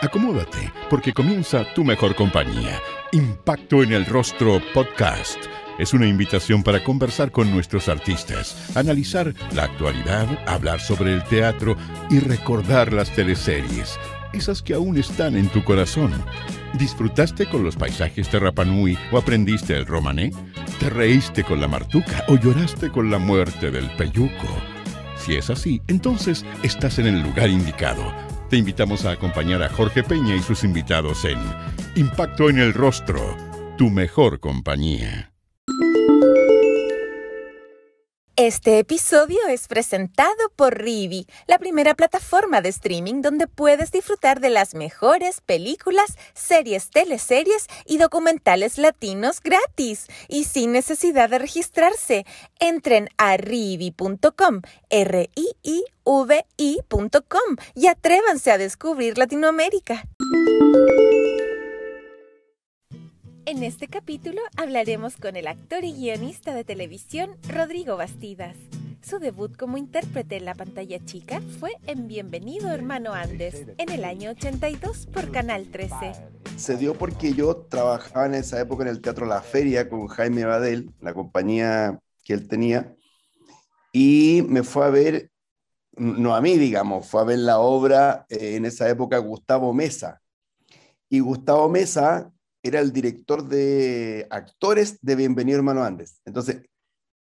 Acomódate, porque comienza Tu Mejor Compañía. Impacto en el Rostro Podcast. Es una invitación para conversar con nuestros artistas, analizar la actualidad, hablar sobre el teatro y recordar las teleseries, esas que aún están en tu corazón. ¿Disfrutaste con los paisajes de Rapa Nui o aprendiste el romané? ¿Te reíste con la martuca o lloraste con la muerte del peyuco? Si es así, entonces estás en el lugar indicado. Te invitamos a acompañar a Jorge Peña y sus invitados en Impacto en el Rostro, Tu Mejor Compañía. Este episodio es presentado por Rivi, la primera plataforma de streaming donde puedes disfrutar de las mejores películas, series, teleseries y documentales latinos gratis y sin necesidad de registrarse. Entren a rivi.com, riivi.com y atrévanse a descubrir Latinoamérica. En este capítulo hablaremos con el actor y guionista de televisión Rodrigo Bastidas. Su debut como intérprete en la pantalla chica fue en Bienvenido Hermano Andes, en el año 82 por Canal 13. Se dio porque yo trabajaba en esa época en el Teatro La Feria con Jaime Badel, la compañía que él tenía, y me fue a ver, no a mí digamos, fue a ver la obra en esa época Gustavo Mesa. Y Gustavo Mesa era el director de actores de Bienvenido Hermano Andes. Entonces,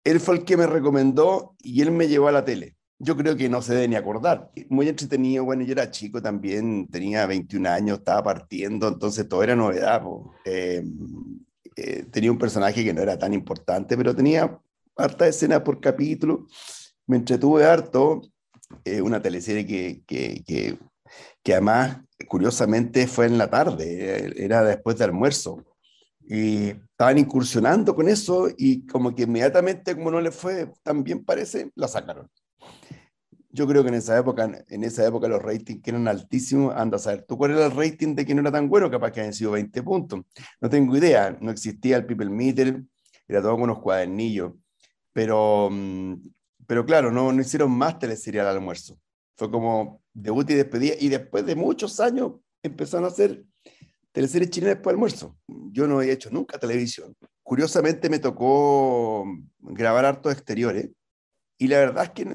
él fue el que me recomendó y él me llevó a la tele. Yo creo que no se debe ni acordar. Muy entretenido, bueno, yo era chico también, tenía 21 años, estaba partiendo, entonces todo era novedad. Tenía un personaje que no era tan importante, pero tenía harta escena por capítulo. Me entretuve harto. Una teleserie que además, curiosamente, fue en la tarde, era después de almuerzo, y estaban incursionando con eso, y como que inmediatamente, como no le fue tan bien parece, la sacaron. Yo creo que en esa época los ratings que eran altísimos, anda a saber, ¿tú cuál era el rating de que no era tan bueno? Capaz que hayan sido 20 puntos, no tengo idea, no existía el People Meter, era todo con unos cuadernillos, pero, pero claro, no hicieron más teleserie al almuerzo. Fue como debut y despedida, y después de muchos años empezaron a hacer teleseries chilenas después del almuerzo. Yo no había hecho nunca televisión. Curiosamente me tocó grabar hartos exteriores, y la verdad es que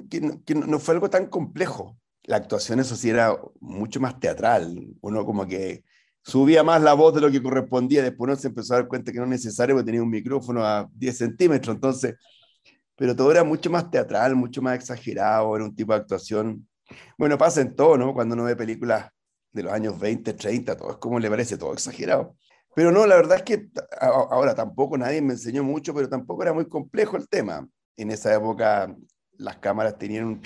no fue algo tan complejo. La actuación, eso sí, era mucho más teatral. Uno como que subía más la voz de lo que correspondía, después uno se empezó a dar cuenta que no es necesario porque tenía un micrófono a 10 centímetros, entonces, pero todo era mucho más teatral, mucho más exagerado, era un tipo de actuación. Bueno, pasa en todo, ¿no? Cuando uno ve películas de los años 20, 30, todo es como le parece, todo exagerado. Pero no, la verdad es que ahora tampoco nadie me enseñó mucho, pero tampoco era muy complejo el tema. En esa época las cámaras tenían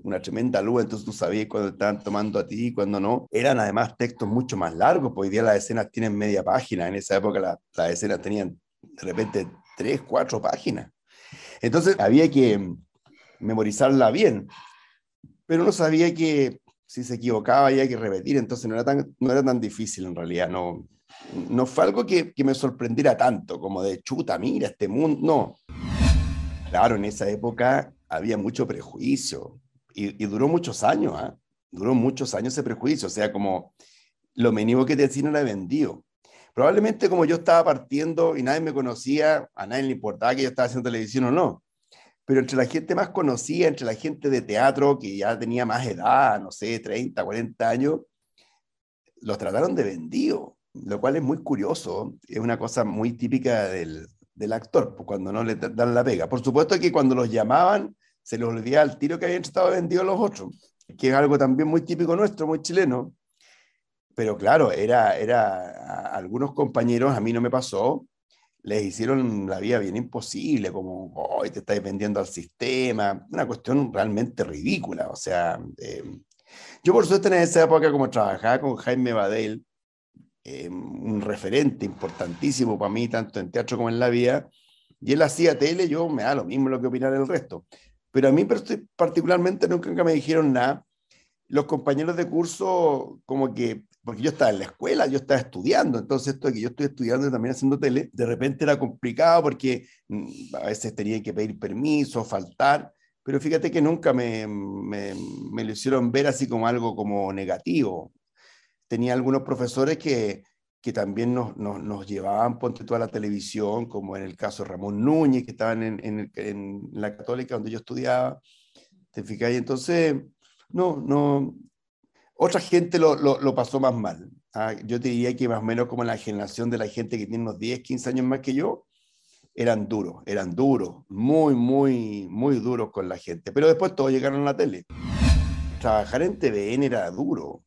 una tremenda luz, entonces tú sabías cuando estaban tomando a ti y cuando no. Eran además textos mucho más largos, porque hoy día las escenas tienen media página, en esa época las escenas tenían de repente 3, 4 páginas. Entonces había que memorizarla bien, pero uno sabía que si se equivocaba había que repetir, entonces no era tan difícil en realidad, no fue algo que me sorprendiera tanto, como de chuta, mira este mundo, no. Claro, en esa época había mucho prejuicio, y duró muchos años, ¿eh? Duró muchos años ese prejuicio, o sea, como lo mínimo que te decían era vendido. Probablemente como yo estaba partiendo y nadie me conocía, a nadie le importaba que yo estaba haciendo televisión o no, pero entre la gente más conocida, entre la gente de teatro que ya tenía más edad, no sé, 30, 40 años, los trataron de vendido, lo cual es muy curioso, es una cosa muy típica del actor, cuando no le dan la pega. Por supuesto que cuando los llamaban, se les olvidaba al tiro que habían estado vendidos los otros, que es algo también muy típico nuestro, muy chileno. Pero claro, a algunos compañeros, a mí no me pasó, les hicieron la vida bien imposible, como, hoy te estáis vendiendo al sistema, una cuestión realmente ridícula. O sea, yo por suerte en esa época, como trabajaba con Jaime Badel, un referente importantísimo para mí, tanto en teatro como en la vida, y él hacía tele, yo me da lo mismo lo que opinara el resto. Pero a mí particularmente nunca me dijeron nada. Los compañeros de curso, como que, porque yo estaba en la escuela, yo estaba estudiando, entonces esto de que yo estoy estudiando y también haciendo tele, de repente era complicado porque a veces tenía que pedir permiso, faltar, pero fíjate que nunca me lo hicieron ver así como algo como negativo. tenía algunos profesores que también nos llevaban, ponte tú, a la televisión, como en el caso de Ramón Núñez, que estaban en la Católica, donde yo estudiaba, ¿te fijas? Y entonces, no, otra gente lo pasó más mal. Yo te diría que más o menos como la generación de la gente que tiene unos 10, 15 años más que yo, eran duros, muy, muy, muy duros con la gente. Pero después todos llegaron a la tele. Trabajar en TVN era duro.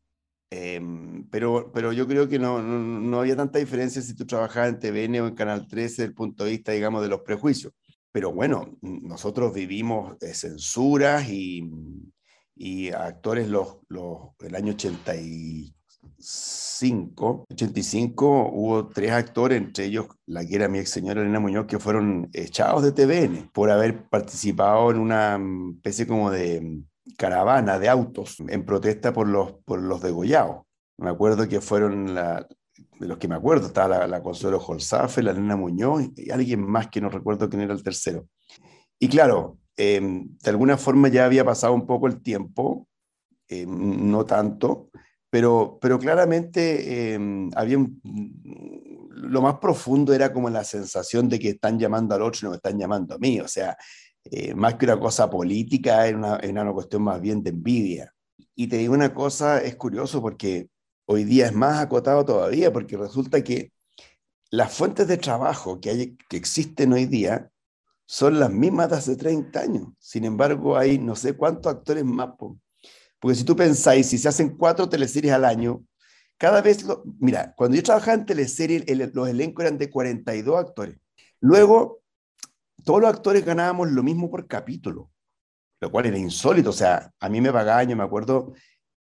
Pero yo creo que no había tanta diferencia si tú trabajabas en TVN o en Canal 13 desde el punto de vista, digamos, de los prejuicios. Pero bueno, nosotros vivimos censuras y actores el año 85 hubo 3 actores, entre ellos la que era mi ex señora Elena Muñoz, que fueron echados de TVN por haber participado en una especie como de caravana de autos en protesta por los degollados. Me acuerdo que fueron de los que me acuerdo, estaba la Consuelo Holzafe, la Elena Muñoz y alguien más que no recuerdo quién era el tercero. Y claro, de alguna forma ya había pasado un poco el tiempo, no tanto, pero claramente lo más profundo era como la sensación de que están llamando al otro y no me están llamando a mí. O sea, más que una cosa política, era una cuestión más bien de envidia. Y te digo una cosa, es curioso porque hoy día es más acotado todavía, porque resulta que las fuentes de trabajo que existen hoy día son las mismas de hace 30 años. Sin embargo, hay no sé cuántos actores más. Porque si tú pensáis, si se hacen 4 teleseries al año, cada vez, mira, cuando yo trabajaba en teleseries, los elencos eran de 42 actores. Luego, todos los actores ganábamos lo mismo por capítulo, lo cual era insólito. O sea, a mí me pagaban, yo me acuerdo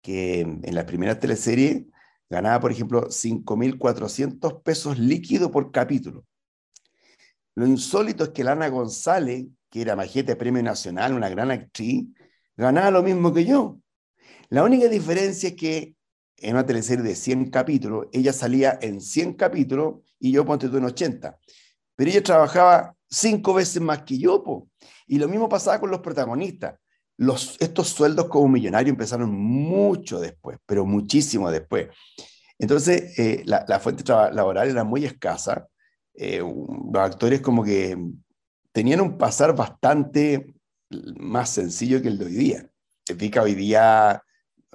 que en las primeras teleseries ganaba, por ejemplo, 5.400 pesos líquidos por capítulo. Lo insólito es que Lana González, que era majete de Premio Nacional, una gran actriz, ganaba lo mismo que yo. La única diferencia es que en una teleserie de 100 capítulos, ella salía en 100 capítulos y yo ponte tú en 80. Pero ella trabajaba 5 veces más que yo, po. Y lo mismo pasaba con los protagonistas. Estos sueldos como millonarios empezaron mucho después, pero muchísimo después. Entonces, la fuente laboral era muy escasa. Los actores como que tenían un pasar bastante más sencillo que el de hoy día. Te fijas, hoy día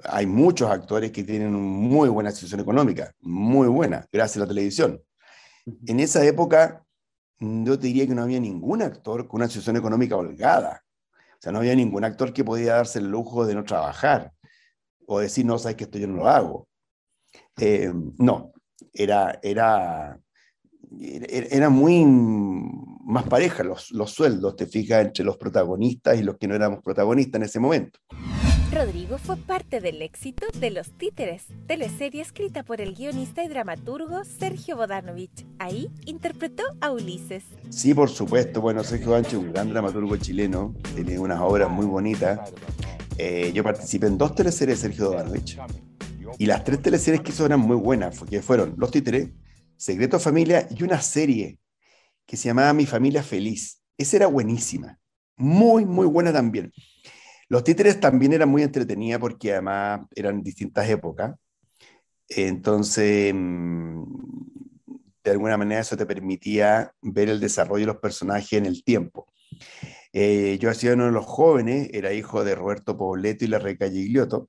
hay muchos actores que tienen una muy buena situación económica, muy buena, gracias a la televisión. En esa época, yo te diría que no había ningún actor con una situación económica holgada. O sea, no había ningún actor que podía darse el lujo de no trabajar o decir, no, sabes que esto yo no lo hago. No, era muy más pareja los sueldos, te fijas, entre los protagonistas y los que no éramos protagonistas en ese momento. Rodrigo fue parte del éxito de Los Títeres, teleserie escrita por el guionista y dramaturgo Sergio Bodanovich. Ahí interpretó a Ulises. Sí, por supuesto. Bueno, Sergio Bodanovich es un gran dramaturgo chileno, tiene unas obras muy bonitas. Yo participé en 2 teleseries de Sergio Bodanovich y las 3 teleseries que hizo eran muy buenas, que fueron Los Títeres, Secreto de Familia y una serie que se llamaba Mi Familia Feliz. Esa era buenísima, muy, muy buena también. Los Títeres también eran muy entretenidas porque además eran distintas épocas. Entonces, de alguna manera eso te permitía ver el desarrollo de los personajes en el tiempo. Yo hacía uno de los jóvenes, era hijo de Roberto Poblete y la Gigliotto,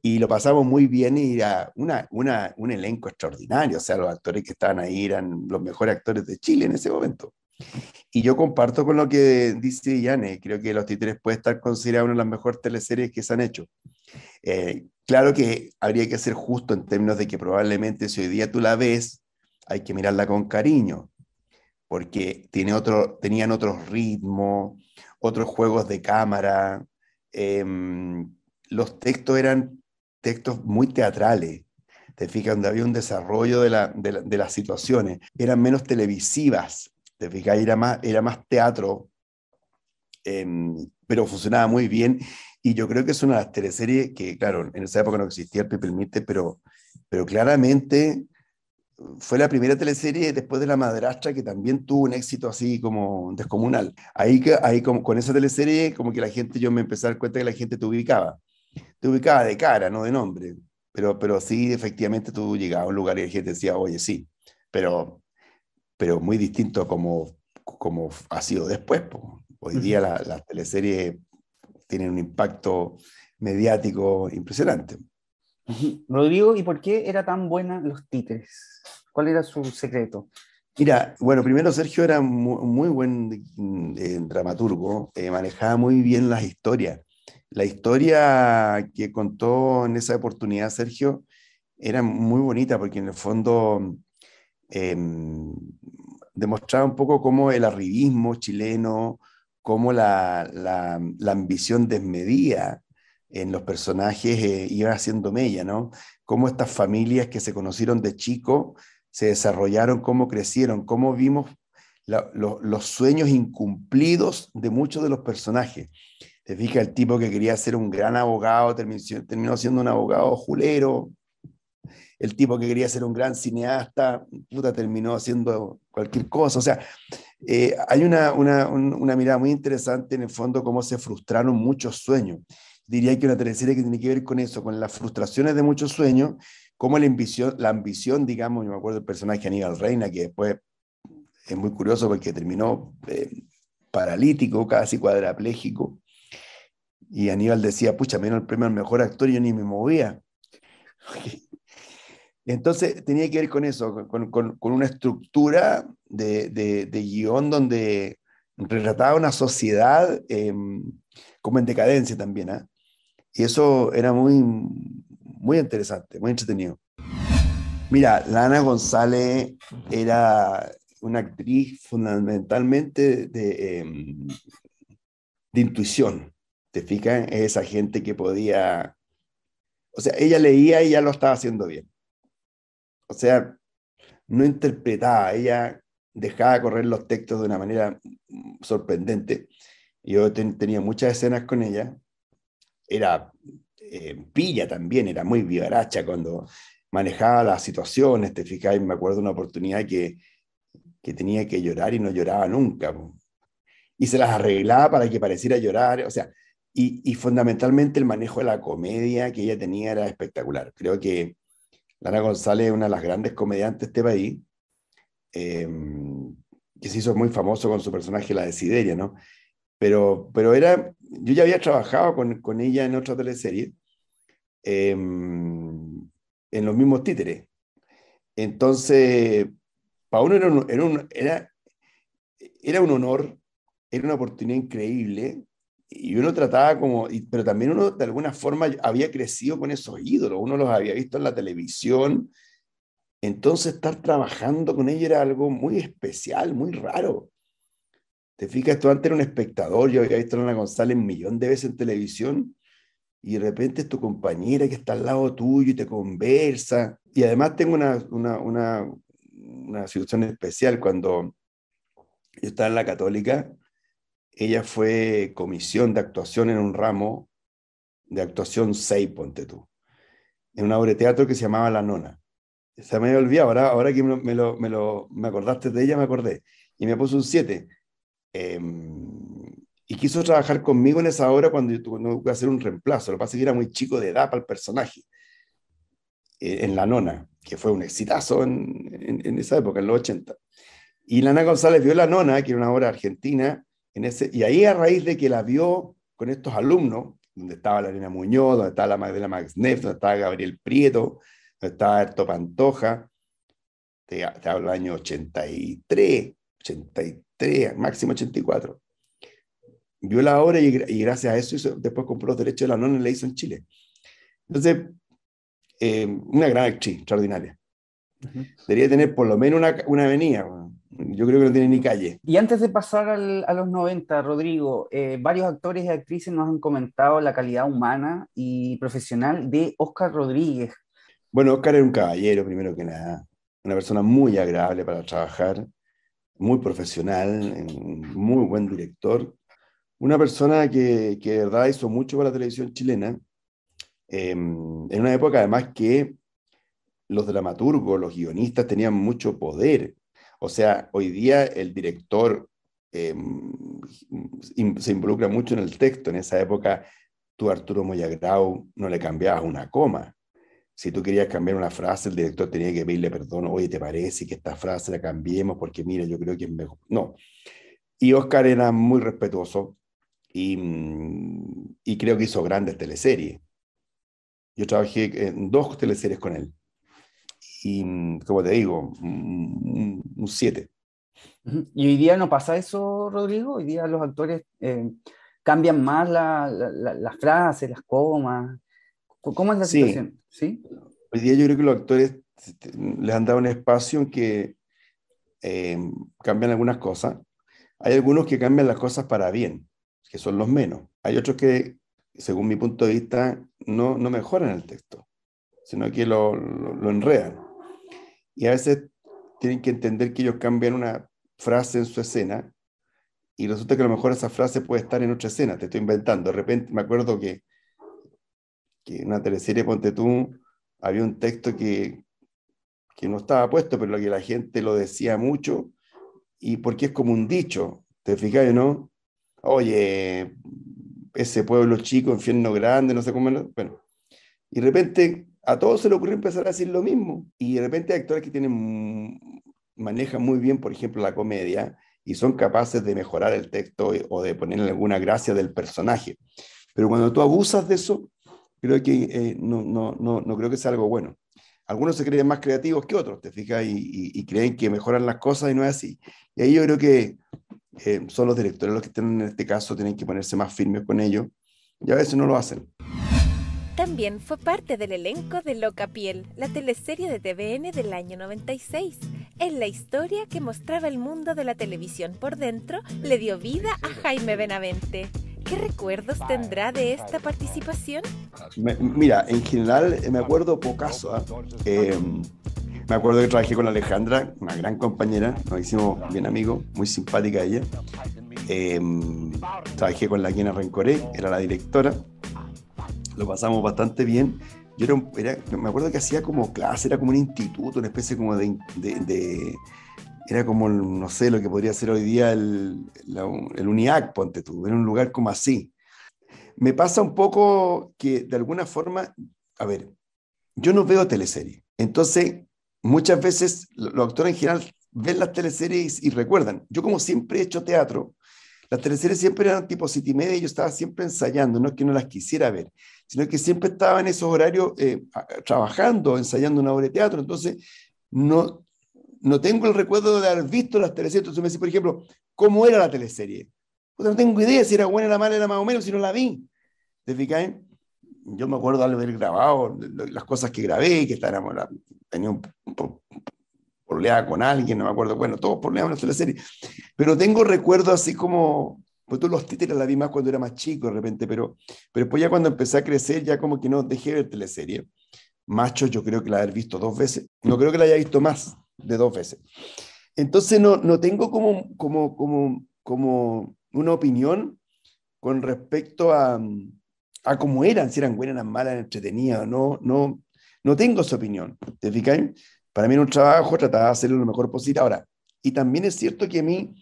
y lo pasamos muy bien y era un elenco extraordinario. O sea, los actores que estaban ahí eran los mejores actores de Chile en ese momento. Y yo comparto con lo que dice Yane, creo que Los Títeres puede estar considerado una de las mejores teleseries que se han hecho. Claro que habría que ser justo en términos de que probablemente si hoy día tú la ves, hay que mirarla con cariño, porque tenían otros ritmos, otros juegos de cámara. Los textos eran textos muy teatrales, te fijas, donde había un desarrollo de las situaciones, eran menos televisivas, te fijas, era más teatro, pero funcionaba muy bien, y yo creo que es una de las teleseries que, claro, en esa época no existía el People Meet, pero claramente fue la primera teleserie después de La Madrastra que también tuvo un éxito así como descomunal. Ahí como, con esa teleserie como que yo me empecé a dar cuenta que la gente te ubicaba de cara, no de nombre. pero sí, efectivamente tú llegabas a un lugar y la gente decía, oye, sí, pero, pero muy distinto como ha sido después, po. Hoy día Ujú. las teleseries tienen un impacto mediático impresionante. Ujú. Rodrigo, ¿y por qué era tan buena Los Títeres? ¿Cuál era su secreto? Mira, bueno, primero Sergio era muy buen dramaturgo, manejaba muy bien las historias. La historia que contó en esa oportunidad Sergio era muy bonita porque en el fondo eh, demostraba un poco cómo el arribismo chileno, cómo la ambición desmedida en los personajes iba haciendo mella, ¿no? Cómo estas familias que se conocieron de chico se desarrollaron, cómo crecieron, cómo vimos los sueños incumplidos de muchos de los personajes. Te fijas, el tipo que quería ser un gran abogado terminó siendo un abogado julero, el tipo que quería ser un gran cineasta, puta, terminó haciendo cualquier cosa. O sea, hay una mirada muy interesante en el fondo cómo se frustraron muchos sueños. Diría que una teleserie que tiene que ver con eso, con las frustraciones de muchos sueños, cómo la ambición, digamos, yo me acuerdo del personaje Aníbal Reina, que después es muy curioso porque terminó paralítico, casi cuadraplégico, y Aníbal decía, pucha, me dieron el premio al mejor actor y yo ni me movía. Entonces tenía que ver con eso, con una estructura de guión donde retrataba una sociedad como en decadencia también, ¿eh? Y eso era muy interesante, muy entretenido. Mira, Lana González era una actriz fundamentalmente de intuición, ¿te fijas? Es esa gente que podía, o sea, ella leía y ya lo estaba haciendo bien. O sea, no interpretaba, ella dejaba correr los textos de una manera sorprendente. Yo tenía muchas escenas con ella, era pilla también, era muy vivaracha cuando manejaba las situaciones, te fijas, me acuerdo de una oportunidad que tenía que llorar y no lloraba nunca, po. Y se las arreglaba para que pareciera llorar, o sea, y fundamentalmente el manejo de la comedia que ella tenía era espectacular. Creo que Lana González es una de las grandes comediantes de este país, eh, que se hizo muy famoso con su personaje La Desideria, ¿no? Pero yo ya había trabajado con ella en otra teleserie, en los mismos títeres. Entonces, para uno era un honor, era una oportunidad increíble, y uno trataba pero también uno de alguna forma había crecido con esos ídolos, uno los había visto en la televisión, entonces estar trabajando con ella era algo muy especial, muy raro. Te fijas, tú antes era un espectador, yo había visto a Ana González un millón de veces en televisión, y de repente es tu compañera que está al lado tuyo y te conversa. Y además tengo una situación especial. Cuando yo estaba en la Católica, ella fue comisión de actuación en un ramo de actuación 6, ponte tú, en una obra de teatro que se llamaba La Nona. Se me había olvidado, ahora que me acordaste de ella, me acordé. Y me puso un 7. Y quiso trabajar conmigo en esa obra cuando yo tuve que hacer un reemplazo. Lo que pasa es que era muy chico de edad para el personaje, en La Nona, que fue un exitazo en esa época, en los 80. Y Lana González vio La Nona, que era una obra argentina, y ahí a raíz de que la vio con estos alumnos, donde estaba la Elena Muñoz, donde estaba la Magdalena Maxneff, donde estaba Gabriel Prieto, donde estaba Erto Pantoja, te hablo del año 83, máximo 84. Vio la obra y gracias a eso después compró los derechos de La Nona y la hizo en Chile. Entonces, una gran actriz, extraordinaria. Ujú. Debería tener por lo menos una avenida. Yo creo que no tiene ni calle. Y antes de pasar a los 90, Rodrigo, varios actores y actrices nos han comentado la calidad humana y profesional de Óscar Rodríguez. Bueno, Oscar era un caballero, primero que nada. Una persona muy agradable para trabajar, muy profesional, un muy buen director. Una persona que de verdad hizo mucho para la televisión chilena, en una época además que los dramaturgos, los guionistas tenían mucho poder. O sea, hoy día el director se involucra mucho en el texto. En esa época, tú a Arturo Moyagrau no le cambiabas una coma. Si tú querías cambiar una frase, el director tenía que pedirle perdón. Oye, ¿te parece que esta frase la cambiemos? Porque mira, yo creo que es mejor. No. Y Oscar era muy respetuoso y creo que hizo grandes teleseries. Yo trabajé en 2 teleseries con él. Y como te digo, un 7. ¿Y hoy día no pasa eso, Rodrigo? Hoy día los actores cambian más las frases, las comas. ¿Cómo es la Sí, situación? ¿Sí? hoy día yo creo que los actores les han dado un espacio en que eh, cambian algunas cosas. Hay algunos que cambian las cosas para bien, que son los menos. Hay otros que, según mi punto de vista, no mejoran el texto, sino que lo enredan. Y a veces tienen que entender que ellos cambian una frase en su escena y resulta que a lo mejor esa frase puede estar en otra escena. Te estoy inventando. De repente me acuerdo que en una teleserie, ponte tú, había un texto que no estaba puesto, pero que la gente lo decía mucho y porque es como un dicho, ¿te fijas, no? Oye, ese pueblo chico, infierno grande, no sé cómo, bueno, y de repente a todos se le ocurrió empezar a decir lo mismo, y de repente hay actores que manejan muy bien, por ejemplo, la comedia, y son capaces de mejorar el texto o de ponerle alguna gracia del personaje, pero cuando tú abusas de eso, creo que no creo que sea algo bueno. Algunos se creen más creativos que otros, te fijas, y creen que mejoran las cosas y no es así. Y ahí yo creo que son los directores los que tienen, en este caso, tienen que ponerse más firmes con ellos, y a veces no lo hacen. También fue parte del elenco de Loca Piel, la teleserie de TVN del año 96. En la historia que mostraba el mundo de la televisión por dentro, le dio vida a Jaime Benavente. ¿Qué recuerdos tendrá de esta participación? Mira, en general me acuerdo pocaso. Me acuerdo que trabajé con Alejandra, una gran compañera, nos hicimos bien amigos, muy simpática ella. Eh, Trabajé con la Kena Rencoré, era la directora, lo pasamos bastante bien. Yo me acuerdo que hacía como clase, era como un instituto, una especie como era como, no sé, lo que podría ser hoy día el UNIAC, ponte tú, era un lugar como así. Me pasa un poco que de alguna forma, a ver, yo no veo teleseries, entonces muchas veces los actores en general ven las teleseries y recuerdan. Yo como siempre he hecho teatro, las teleseries siempre eran tipo 7:30 y yo estaba siempre ensayando, no es que no las quisiera ver, sino que siempre estaba en esos horarios trabajando, ensayando una obra de teatro, entonces no, no tengo el recuerdo de haber visto las teleseries. Entonces me dice, por ejemplo, ¿cómo era la teleserie? Pues no tengo idea si era buena, era mala, era más o menos, si no la vi. ¿Te fijas? Yo me acuerdo de haber grabado las cosas que grabé, que tenía un problema con alguien, no me acuerdo, bueno, todos problemas en la teleserie, pero tengo recuerdos así como, pues tú los títeres la vi más cuando era más chico de repente, pero después ya cuando empecé a crecer, ya como que no dejé de ver teleserie. Machos yo creo que la he visto 2 veces, no creo que la haya visto más de 2 veces. Entonces no tengo como una opinión con respecto a cómo eran, si eran buenas, eran malas, entretenidas, no tengo esa opinión, ¿te fijas? Para mí era un trabajo, trataba de hacerlo lo mejor posible. Ahora, y también es cierto que a mí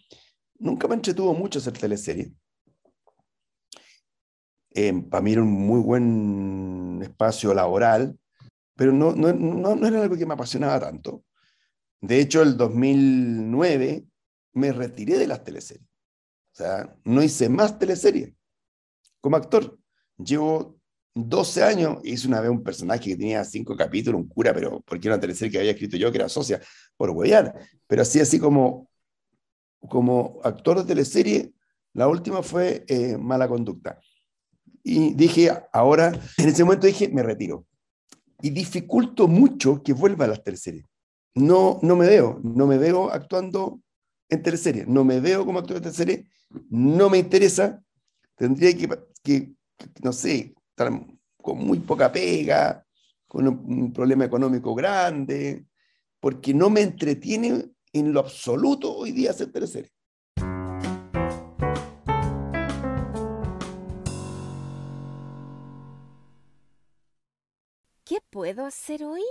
nunca me entretuvo mucho hacer teleseries. Para mí era un muy buen espacio laboral, pero no era algo que me apasionaba tanto. De hecho, el 2009 me retiré de las teleseries. O sea, no hice más teleseries como actor. Llevo 12 años, hice una vez un personaje que tenía 5 capítulos, un cura, pero porque era una teleserie que había escrito yo, que era socia, por huevear. Pero así como actor de teleserie, la última fue Mala Conducta. Y dije, ahora, en ese momento dije, me retiro. Y dificulto mucho que vuelva a las teleseries. No me veo actuando en teleseries, no me veo como actor de teleserie, no me interesa, tendría no sé, estar con muy poca pega, con un problema económico grande, porque no me entretiene en lo absoluto hoy día hacer teleseries. ¿Qué puedo hacer hoy?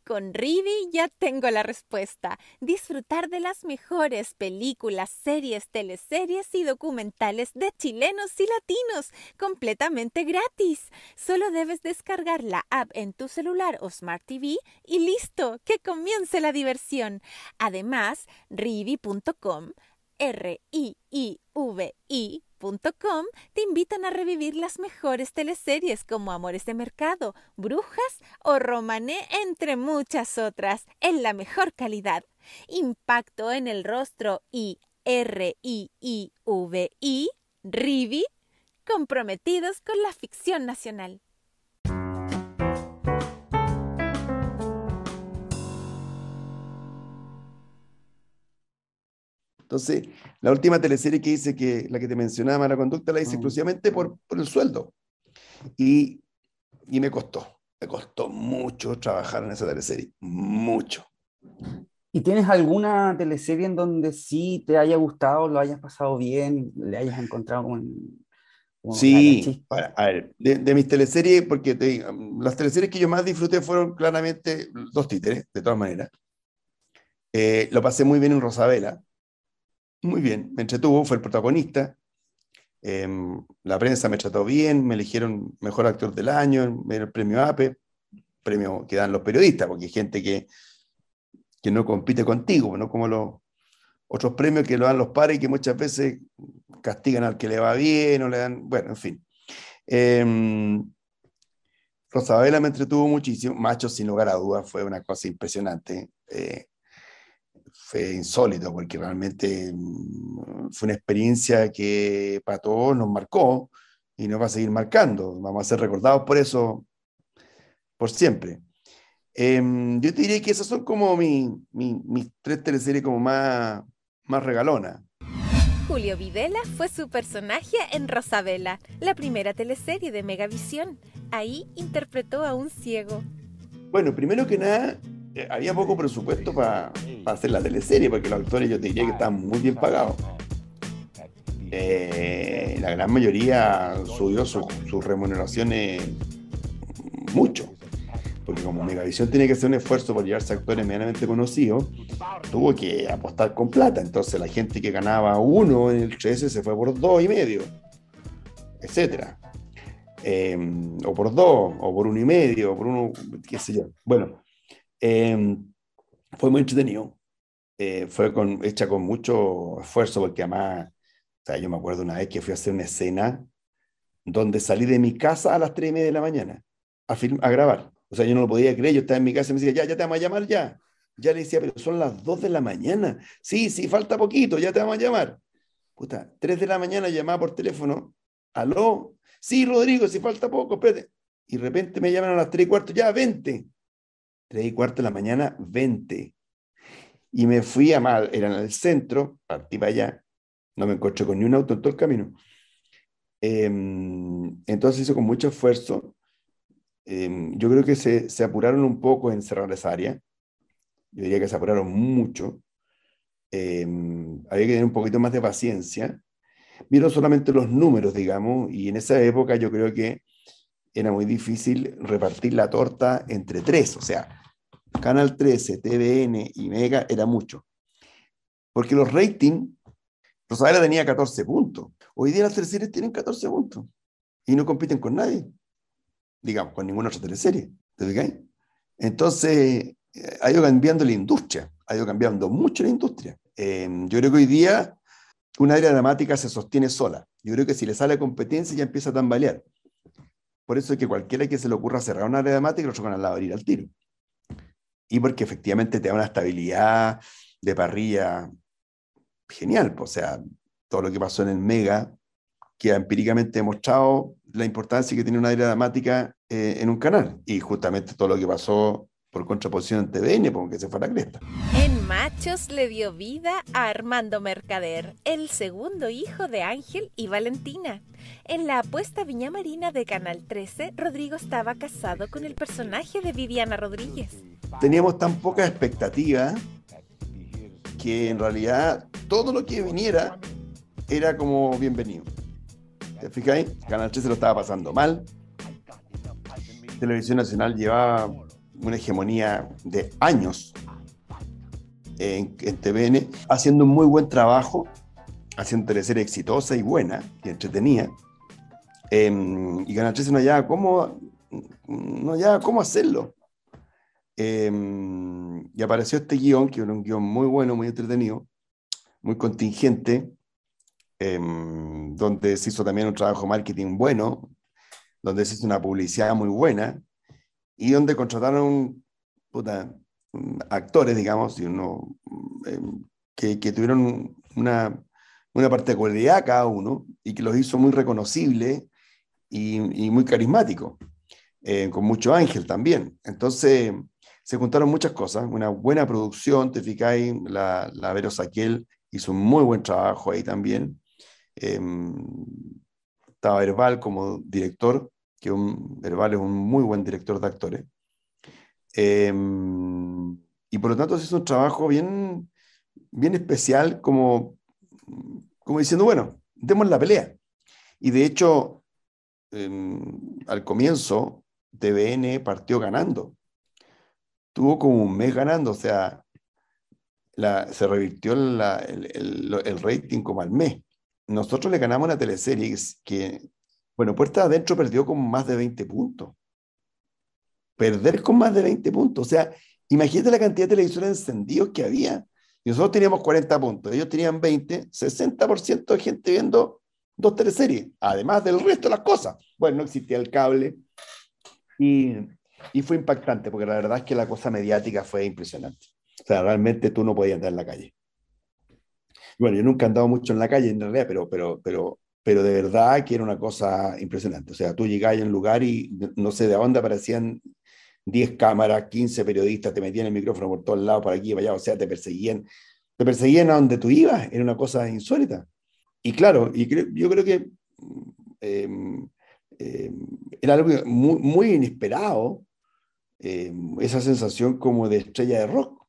Con Rivi ya tengo la respuesta. Disfrutar de las mejores películas, series, teleseries y documentales de chilenos y latinos, completamente gratis. Solo debes descargar la app en tu celular o Smart TV y listo, que comience la diversión. Además, Rivi.com, RIIVI.com, te invitan a revivir las mejores teleseries como Amores de Mercado, Brujas o Romané, entre muchas otras, en la mejor calidad. Impacto en el Rostro y RIIVI, Rivi, comprometidos con la ficción nacional. Entonces, la última teleserie que hice, que la que te mencionaba, Mala Conducta, la hice exclusivamente por el sueldo. Y me costó mucho trabajar en esa teleserie, mucho. ¿Y tienes alguna teleserie en donde sí te haya gustado, lo hayas pasado bien, le hayas encontrado como Sí, la chispa? a ver, de mis teleseries, porque te digo, las teleseries que yo más disfruté fueron claramente Dos Títeres, de todas maneras. Lo pasé muy bien en Rosabela, muy bien, me entretuvo, fue el protagonista. La prensa me trató bien, me eligieron mejor actor del año, me dieron el premio APE, premio que dan los periodistas, porque hay gente que no compite contigo, no como los otros premios que lo dan los pares y que muchas veces castigan al que le va bien o le dan, bueno, en fin. Rosabela me entretuvo muchísimo, Machos sin lugar a dudas fue una cosa impresionante. Fue insólito porque realmente fue una experiencia que para todos nos marcó y nos va a seguir marcando. Vamos a ser recordados por eso por siempre. Yo te diría que esas son como mis tres teleseries como más regalonas. Julio Videla fue su personaje en Rosabela, la primera teleserie de Megavisión. Ahí interpretó a un ciego. Bueno, primero que nada, había poco presupuesto para hacer la teleserie, porque los actores yo te diría que estaban muy bien pagados. La gran mayoría subió sus remuneraciones mucho, porque como Megavisión tiene que hacer un esfuerzo por llevarse a actores medianamente conocidos, tuvo que apostar con plata. Entonces la gente que ganaba 1 en el 13 se fue por 2,5, etcétera. O por 2, o por 1,5, o por 1, qué sé yo. Bueno, fue muy entretenido. Fue hecha con mucho esfuerzo, porque además, o sea, yo me acuerdo una vez que fui a hacer una escena donde salí de mi casa a las 3:30 de la mañana a grabar. O sea, yo no lo podía creer. Yo estaba en mi casa y me decía, ya te vamos a llamar ya. Ya le decía, pero son las 2 de la mañana. Sí, falta poquito, ya te vamos a llamar. Puta, 3 de la mañana llamaba por teléfono. ¿Aló? Sí, Rodrigo, si falta poco, espérate. Y de repente me llaman a las 3:15, ya, 20. 3:15 de la mañana, 20. Y me fui era en el centro, partí para allá. No me encontré con ni un auto en todo el camino. Entonces hizo con mucho esfuerzo. Yo creo que se apuraron un poco en cerrar esa área. Yo diría que se apuraron mucho. Había que tener un poquito más de paciencia. Vieron solamente los números, digamos, y en esa época yo creo que era muy difícil repartir la torta entre 3. O sea, Canal 13, TVN y Mega era mucho. Porque los ratings, Rosabela tenía 14 puntos. Hoy día las teleseries tienen 14 puntos y no compiten con nadie. Digamos, con ninguna otra teleserie. ¿Te fijas? Entonces, ha ido cambiando la industria, ha ido cambiando mucho la industria. Yo creo que hoy día una área dramática se sostiene sola. Yo creo que si le sale competencia ya empieza a tambalear. Por eso es que cualquiera que se le ocurra cerrar una área dramática, el otro canal va a abrir al tiro. Y porque efectivamente te da una estabilidad de parrilla genial. O sea, todo lo que pasó en el Mega queda empíricamente demostrado la importancia que tiene una área dramática en un canal. Y justamente todo lo que pasó por contraposición en TVN, porque se fue a la cresta. En Machos le dio vida a Armando Mercader, el segundo hijo de Ángel y Valentina. En la apuesta Viña Marina de Canal 13, Rodrigo estaba casado con el personaje de Viviana Rodríguez. Teníamos tan poca expectativa que en realidad todo lo que viniera era como bienvenido. ¿Te fijáis? Canal 13 lo estaba pasando mal. Televisión Nacional llevaba una hegemonía de años en TVN, haciendo un muy buen trabajo, haciendo teleseries exitosa y buena, y entretenida. Y Canal 13 no hallaba cómo hacerlo. Y apareció este guión, que era un guión muy bueno, muy entretenido, muy contingente, donde se hizo también un trabajo de marketing bueno, donde se hizo una publicidad muy buena, y donde contrataron actores, digamos, y que tuvieron una particularidad cada uno, y que los hizo muy reconocibles y muy carismáticos, con mucho ángel también. Entonces se juntaron muchas cosas, una buena producción, te fijáis, la Vero Saquiel hizo un muy buen trabajo ahí también. Estaba Herbal como director, que Herbal es un muy buen director de actores. Y por lo tanto se hizo un trabajo bien, bien especial, como diciendo, bueno, demos la pelea. Y de hecho, al comienzo, TVN partió ganando. Tuvo como un mes ganando, o sea, se revirtió el rating como al mes. Nosotros le ganamos una teleserie que, bueno, Puerta Adentro perdió con más de 20 puntos. Perder con más de 20 puntos. O sea, imagínate la cantidad de televisores encendidos que había. Y nosotros teníamos 40 puntos, ellos tenían 20, 60% de gente viendo 2 teleseries, además del resto de las cosas. Bueno, no existía el cable y fue impactante, porque la verdad es que la cosa mediática fue impresionante. O sea, realmente tú no podías andar en la calle. Bueno, yo nunca he andado mucho en la calle en realidad, pero de verdad que era una cosa impresionante. O sea, tú llegabas a un lugar y no sé de dónde aparecían 10 cámaras, 15 periodistas, te metían el micrófono por todos lados, por aquí y para allá, o sea, te perseguían a donde tú ibas, era una cosa insólita. Y claro, yo creo que era algo muy, muy inesperado, esa sensación como de estrella de rock,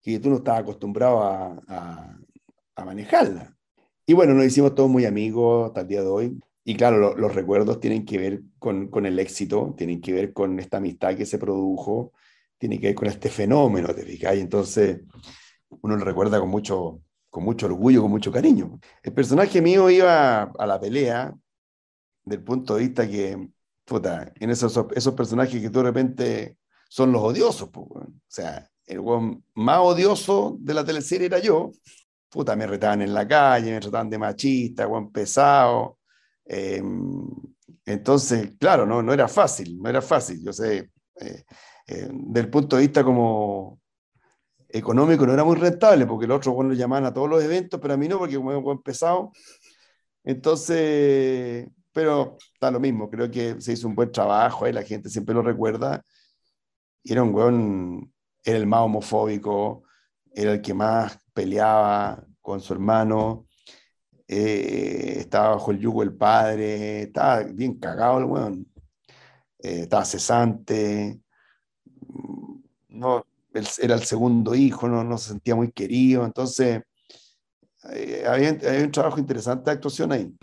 que tú no estabas acostumbrado a manejarla. Y bueno, nos hicimos todos muy amigos hasta el día de hoy. Y claro, los recuerdos tienen que ver con el éxito, tienen que ver con esta amistad que se produjo, tienen que ver con este fenómeno, ¿te fijas? Y entonces uno lo recuerda con mucho orgullo, con mucho cariño. El personaje mío iba a la pelea del punto de vista que, en esos personajes que tú de repente son los odiosos, pues, o sea, el más odioso de la teleserie era yo. Me retaban en la calle, me trataban de machista, pesado. Entonces, claro, no era fácil, yo sé, del punto de vista como económico no era muy rentable, porque los otros lo llamaban a todos los eventos, pero a mí no, porque como era pesado. Entonces, pero está lo mismo, creo que se hizo un buen trabajo, la gente siempre lo recuerda, y era era el más homofóbico, era el que más peleaba con su hermano, estaba bajo el yugo del padre, estaba bien cagado el weón, estaba cesante, era el segundo hijo, no se sentía muy querido, entonces había un trabajo interesante de actuación ahí.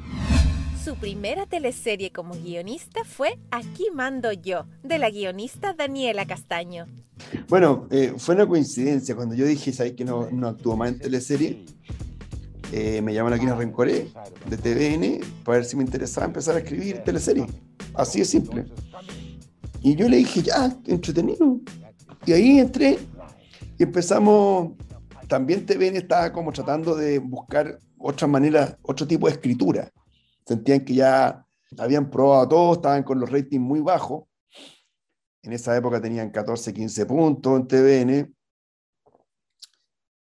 Su primera teleserie como guionista fue Aquí mando yo, de la guionista Daniela Castaño. Bueno, fue una coincidencia. Cuando yo dije, ¿sabes que no actúo más en teleserie? Me llaman aquí en Rencoré, de TVN, para ver si me interesaba empezar a escribir teleserie. Así de simple. Y yo le dije, ya, entretenido. Y ahí entré y empezamos. También TVN estaba como tratando de buscar otra manera, otro tipo de escritura. Sentían que ya habían probado todo, estaban con los ratings muy bajos. En esa época tenían 14, 15 puntos en TVN.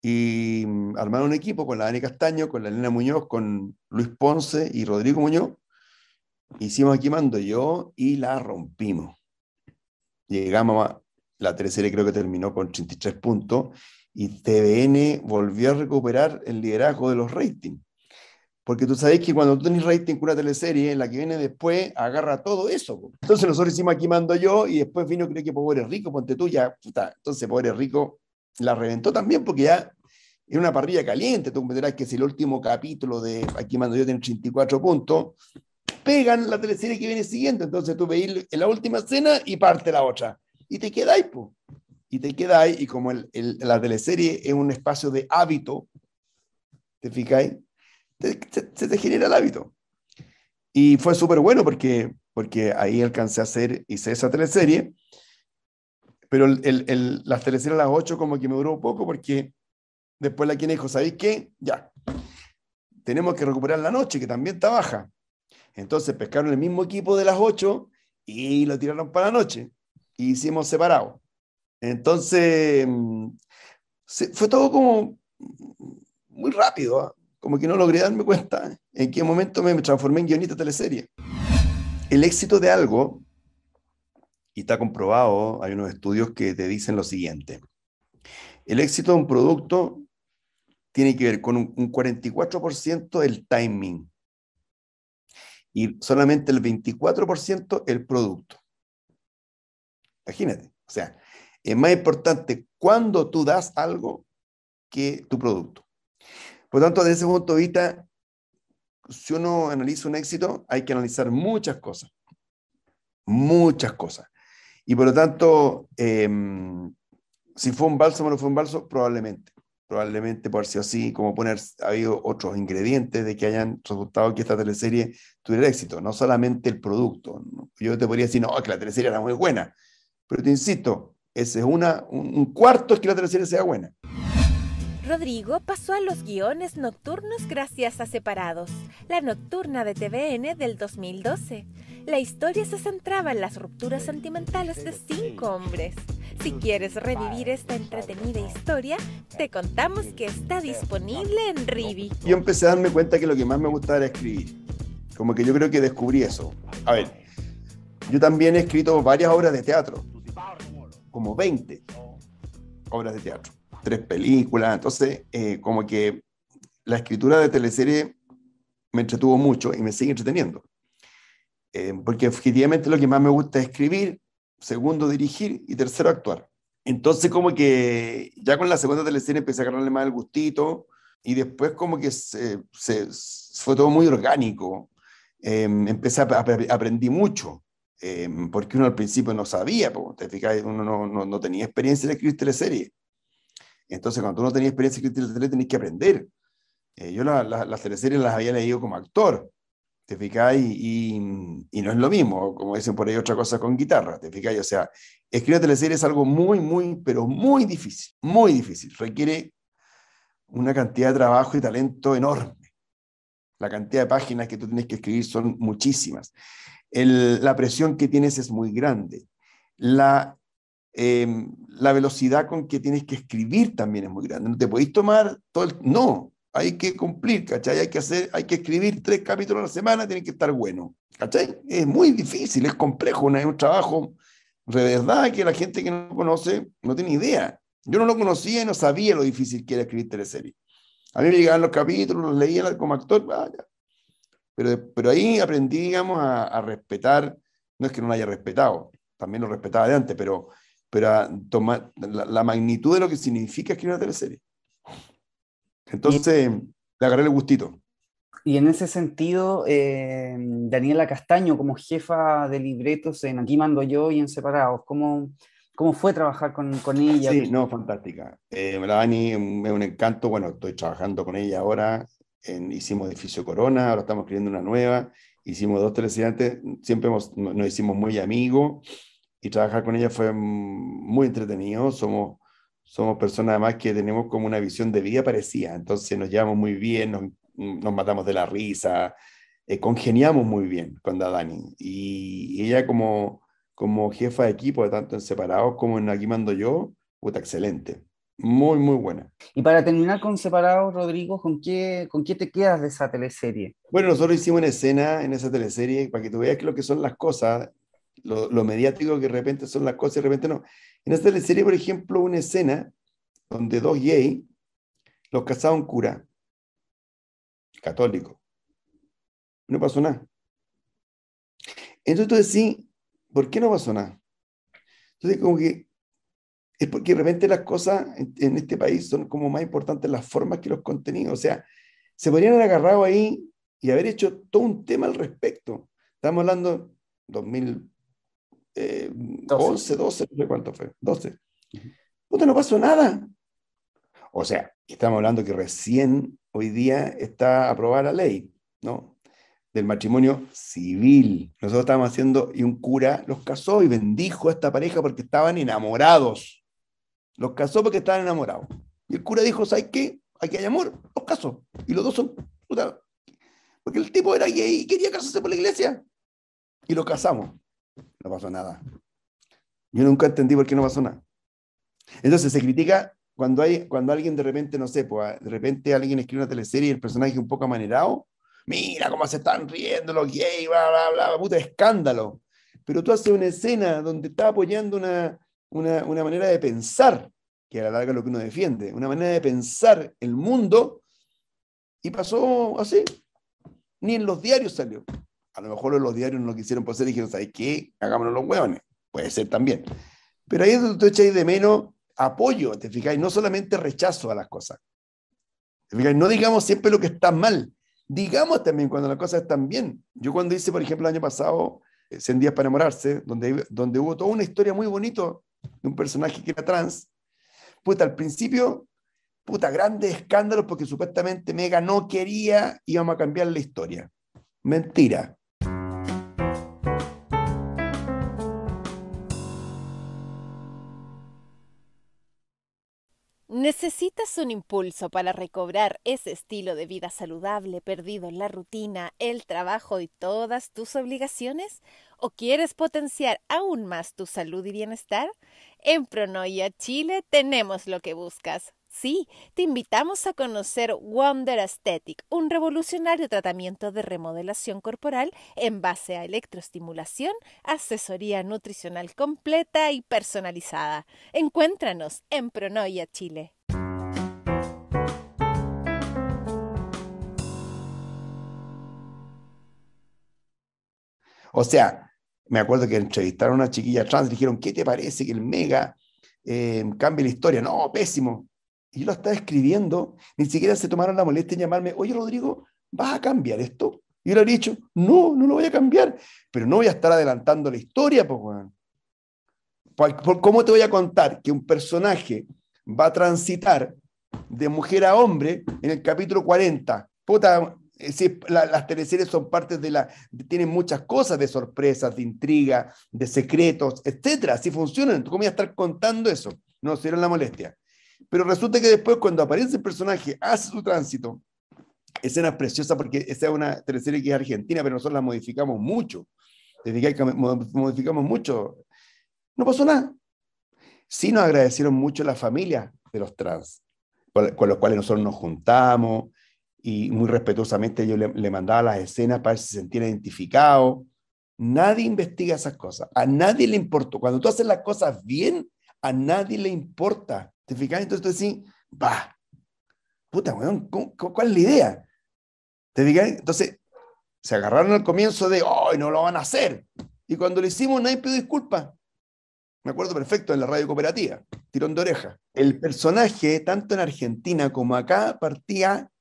Y armaron un equipo con la Dani Castaño, con la Elena Muñoz, con Luis Ponce y Rodrigo Muñoz. Hicimos Aquí mando yo y la rompimos. Llegamos a la teleserie, creo que terminó con 33 puntos, y TVN volvió a recuperar el liderazgo de los ratings. Porque tú sabes que cuando tú tenés rating con una teleserie, la que viene después agarra todo eso. Entonces nosotros hicimos Aquí mando yo, y después vino, creo que Pobre Rico, ponte tú, ya, entonces Pobre Rico la reventó también, porque ya era una parrilla caliente. Tú comprenderás que si el último capítulo de Aquí mando yo tiene 34 puntos, pegan la teleserie que viene siguiente. Entonces tú veis en la última escena y parte la otra. y te quedáis, po. Y te quedáis, y como la teleserie es un espacio de hábito, ¿te fijáis? Se te genera el hábito. Y fue súper bueno porque ahí alcancé a hice esa teleserie, pero las teleseries a las 8 como que me duró poco porque después la quien dijo, ¿sabéis qué? Ya, tenemos que recuperar la noche, que también está baja. Entonces pescaron el mismo equipo de las 8 y lo tiraron para la noche. Y hicimos separados. Entonces, fue todo como muy rápido, ¿eh? Como que no logré darme cuenta en qué momento me transformé en guionista de teleserie. El éxito de algo, y está comprobado, hay unos estudios que te dicen lo siguiente. El éxito de un producto tiene que ver con un 44% el timing y solamente el 24% el producto. Imagínate, o sea, es más importante cuando tú das algo que tu producto. Por lo tanto, desde ese punto de vista, si uno analiza un éxito, hay que analizar muchas cosas. Muchas cosas. Y por lo tanto, si fue un bálsamo o no fue un bálsamo, probablemente por si así, como ha habido otros ingredientes de que hayan resultado que esta teleserie tuviera éxito, no solamente el producto, ¿no? Yo te podría decir, no, que la teleserie era muy buena, pero te insisto, ese es un cuarto es que la teleserie sea buena. Rodrigo pasó a los guiones nocturnos gracias a Separados, la nocturna de TVN del 2012. La historia se centraba en las rupturas sentimentales de 5 hombres. Si quieres revivir esta entretenida historia, te contamos que está disponible en Rivi. Yo empecé a darme cuenta que lo que más me gustaba era escribir. Como que yo creo que descubrí eso. A ver, yo también he escrito varias obras de teatro, como 20 obras de teatro, 3 películas, entonces como que la escritura de teleserie me entretuvo mucho y me sigue entreteniendo. Porque efectivamente lo que más me gusta es escribir, segundo dirigir y tercero actuar. Entonces como que ya con la segunda teleserie empecé a agarrarle más el gustito y después como que fue todo muy orgánico. Aprendí mucho, porque uno al principio no sabía, te fijas, uno no tenía experiencia de escribir teleserie. Entonces cuando tú no tenías experiencia de escribir teleserie tenías que aprender. Yo las teleseries las había leído como actor, ¿te fijas? Y no es lo mismo, como dicen por ahí otra cosa con guitarra, ¿te fijas? O sea, escribir teleserie es algo pero muy difícil, requiere una cantidad de trabajo y talento enorme. La cantidad de páginas que tú tienes que escribir son muchísimas. La presión que tienes es muy grande. La velocidad con que tienes que escribir también es muy grande. No te podéis tomar todo No, hay que cumplir, ¿cachai? Hay que escribir 3 capítulos a la semana, tiene que estar bueno, ¿cachai? Es muy difícil, es complejo, es un trabajo de verdad que la gente que no conoce no tiene idea. Yo no lo conocía y no sabía lo difícil que era escribir teleseries. A mí me llegaban los capítulos, los leía como actor, vaya. Pero ahí aprendí, digamos, a respetar, no es que no lo haya respetado, también lo respetaba de antes, pero a tomar la magnitud de lo que significa escribir una teleserie. Entonces, le agarré el gustito. Y en ese sentido, Daniela Castaño, como jefa de libretos en Aquí Mando Yo y en Separados, ¿cómo fue trabajar con ella? Sí, no, fantástica. La Dani es un encanto. Bueno, estoy trabajando con ella ahora. Hicimos Edificio Corona, ahora estamos escribiendo una nueva. Hicimos 2 teleseries antes, siempre nos hicimos muy amigos y trabajar con ella fue muy entretenido. Somos personas además que tenemos como una visión de vida parecida, entonces nos llevamos muy bien, nos matamos de la risa, congeniamos muy bien con Dani. Y ella como jefa de equipo, tanto en Separados como en Aquí Mando Yo, puta, excelente. Muy, muy buena. Y para terminar con Separados, Rodrigo, ¿con qué te quedas de esa teleserie? Bueno, nosotros hicimos una escena en esa teleserie para que tú veas lo que son las cosas, lo mediático que de repente son las cosas y de repente no. En esta teleserie, por ejemplo, una escena donde 2 gays los casaba un cura católico. No pasó nada. Entonces tú decís, ¿por qué no pasó nada? Entonces como que es porque de repente las cosas en este país son como más importantes las formas que los contenidos. O sea, se podrían haber agarrado ahí y haber hecho todo un tema al respecto. Estamos hablando 2000, 11, 12, no sé cuánto fue, 12. Puta, no pasó nada. O sea, estamos hablando que recién hoy día está aprobada la ley, ¿no? Del matrimonio civil. Nosotros estábamos haciendo, y un cura los casó y bendijo a esta pareja porque estaban enamorados. Los casó porque estaban enamorados. Y el cura dijo, ¿sabes qué? Aquí hay amor, los casó. Y los dos son, puta, porque el tipo era gay y quería casarse por la iglesia. Y lo casamos. No pasó nada. Yo nunca entendí por qué no pasó nada. Entonces se critica cuando alguien de repente, no sé, pues, de repente alguien escribe una teleserie y el personaje es un poco amanerado. Mira cómo se están riendo los gays, bla, bla, bla, puta escándalo. Pero tú haces una escena donde está apoyando una manera de pensar, que a la larga es lo que uno defiende, una manera de pensar el mundo, y pasó así. Ni en los diarios salió. A lo mejor en los diarios no lo quisieron poner y dijeron, ¿sabes qué? Hagámonos los hueones. Puede ser también. Pero ahí es donde tú echáis de menos apoyo, ¿te fijáis? No solamente rechazo a las cosas. ¿Te fijáis? No digamos siempre lo que está mal. Digamos también cuando las cosas están bien. Yo cuando hice, por ejemplo, el año pasado, 100 días para enamorarse, donde hubo toda una historia muy bonita de un personaje que era trans, puta, al principio, puta, grandes escándalos porque supuestamente Mega no quería, íbamos a cambiar la historia. Mentira. ¿Necesitas un impulso para recobrar ese estilo de vida saludable perdido en la rutina, el trabajo y todas tus obligaciones? ¿O quieres potenciar aún más tu salud y bienestar? En Pronoia Chile tenemos lo que buscas. Sí, te invitamos a conocer Wonder Aesthetic, un revolucionario tratamiento de remodelación corporal en base a electroestimulación, asesoría nutricional completa y personalizada. Encuéntranos en Pronoia Chile. O sea, me acuerdo que entrevistaron a una chiquilla trans y dijeron, ¿qué te parece que el Mega cambie la historia? No, pésimo. Y yo lo estaba escribiendo, ni siquiera se tomaron la molestia de llamarme, oye Rodrigo, ¿vas a cambiar esto? Y yo le habría dicho, no, no lo voy a cambiar, pero no voy a estar adelantando la historia, pues, bueno. ¿Cómo te voy a contar que un personaje va a transitar de mujer a hombre en el capítulo 40? Puta, las teleseries son partes tienen muchas cosas de sorpresas, de intriga, de secretos, etcétera. Así funcionan. ¿Cómo voy a estar contando eso? No se dieron la molestia. Pero resulta que después, cuando aparece el personaje, hace su tránsito, escenas preciosas, porque esa es una teleserie que es argentina, pero nosotros la modificamos mucho. Desde que modificamos mucho, no pasó nada. Sí nos agradecieron mucho la familia de los trans, con los cuales nosotros nos juntamos, y muy respetuosamente yo le mandaba las escenas para ver si se sentían identificados. Nadie investiga esas cosas, a nadie le importó. Cuando tú haces las cosas bien, a nadie le importa. ¿Te fijas? Entonces tú decís, bah, puta, weón, ¿cuál es la idea? ¿Te fijas? Entonces se agarraron al comienzo de, ¡ay, no lo van a hacer! Y cuando lo hicimos, nadie pidió disculpas. Me acuerdo perfecto en la radio cooperativa, tirón de oreja. El personaje, tanto en Argentina como acá, partía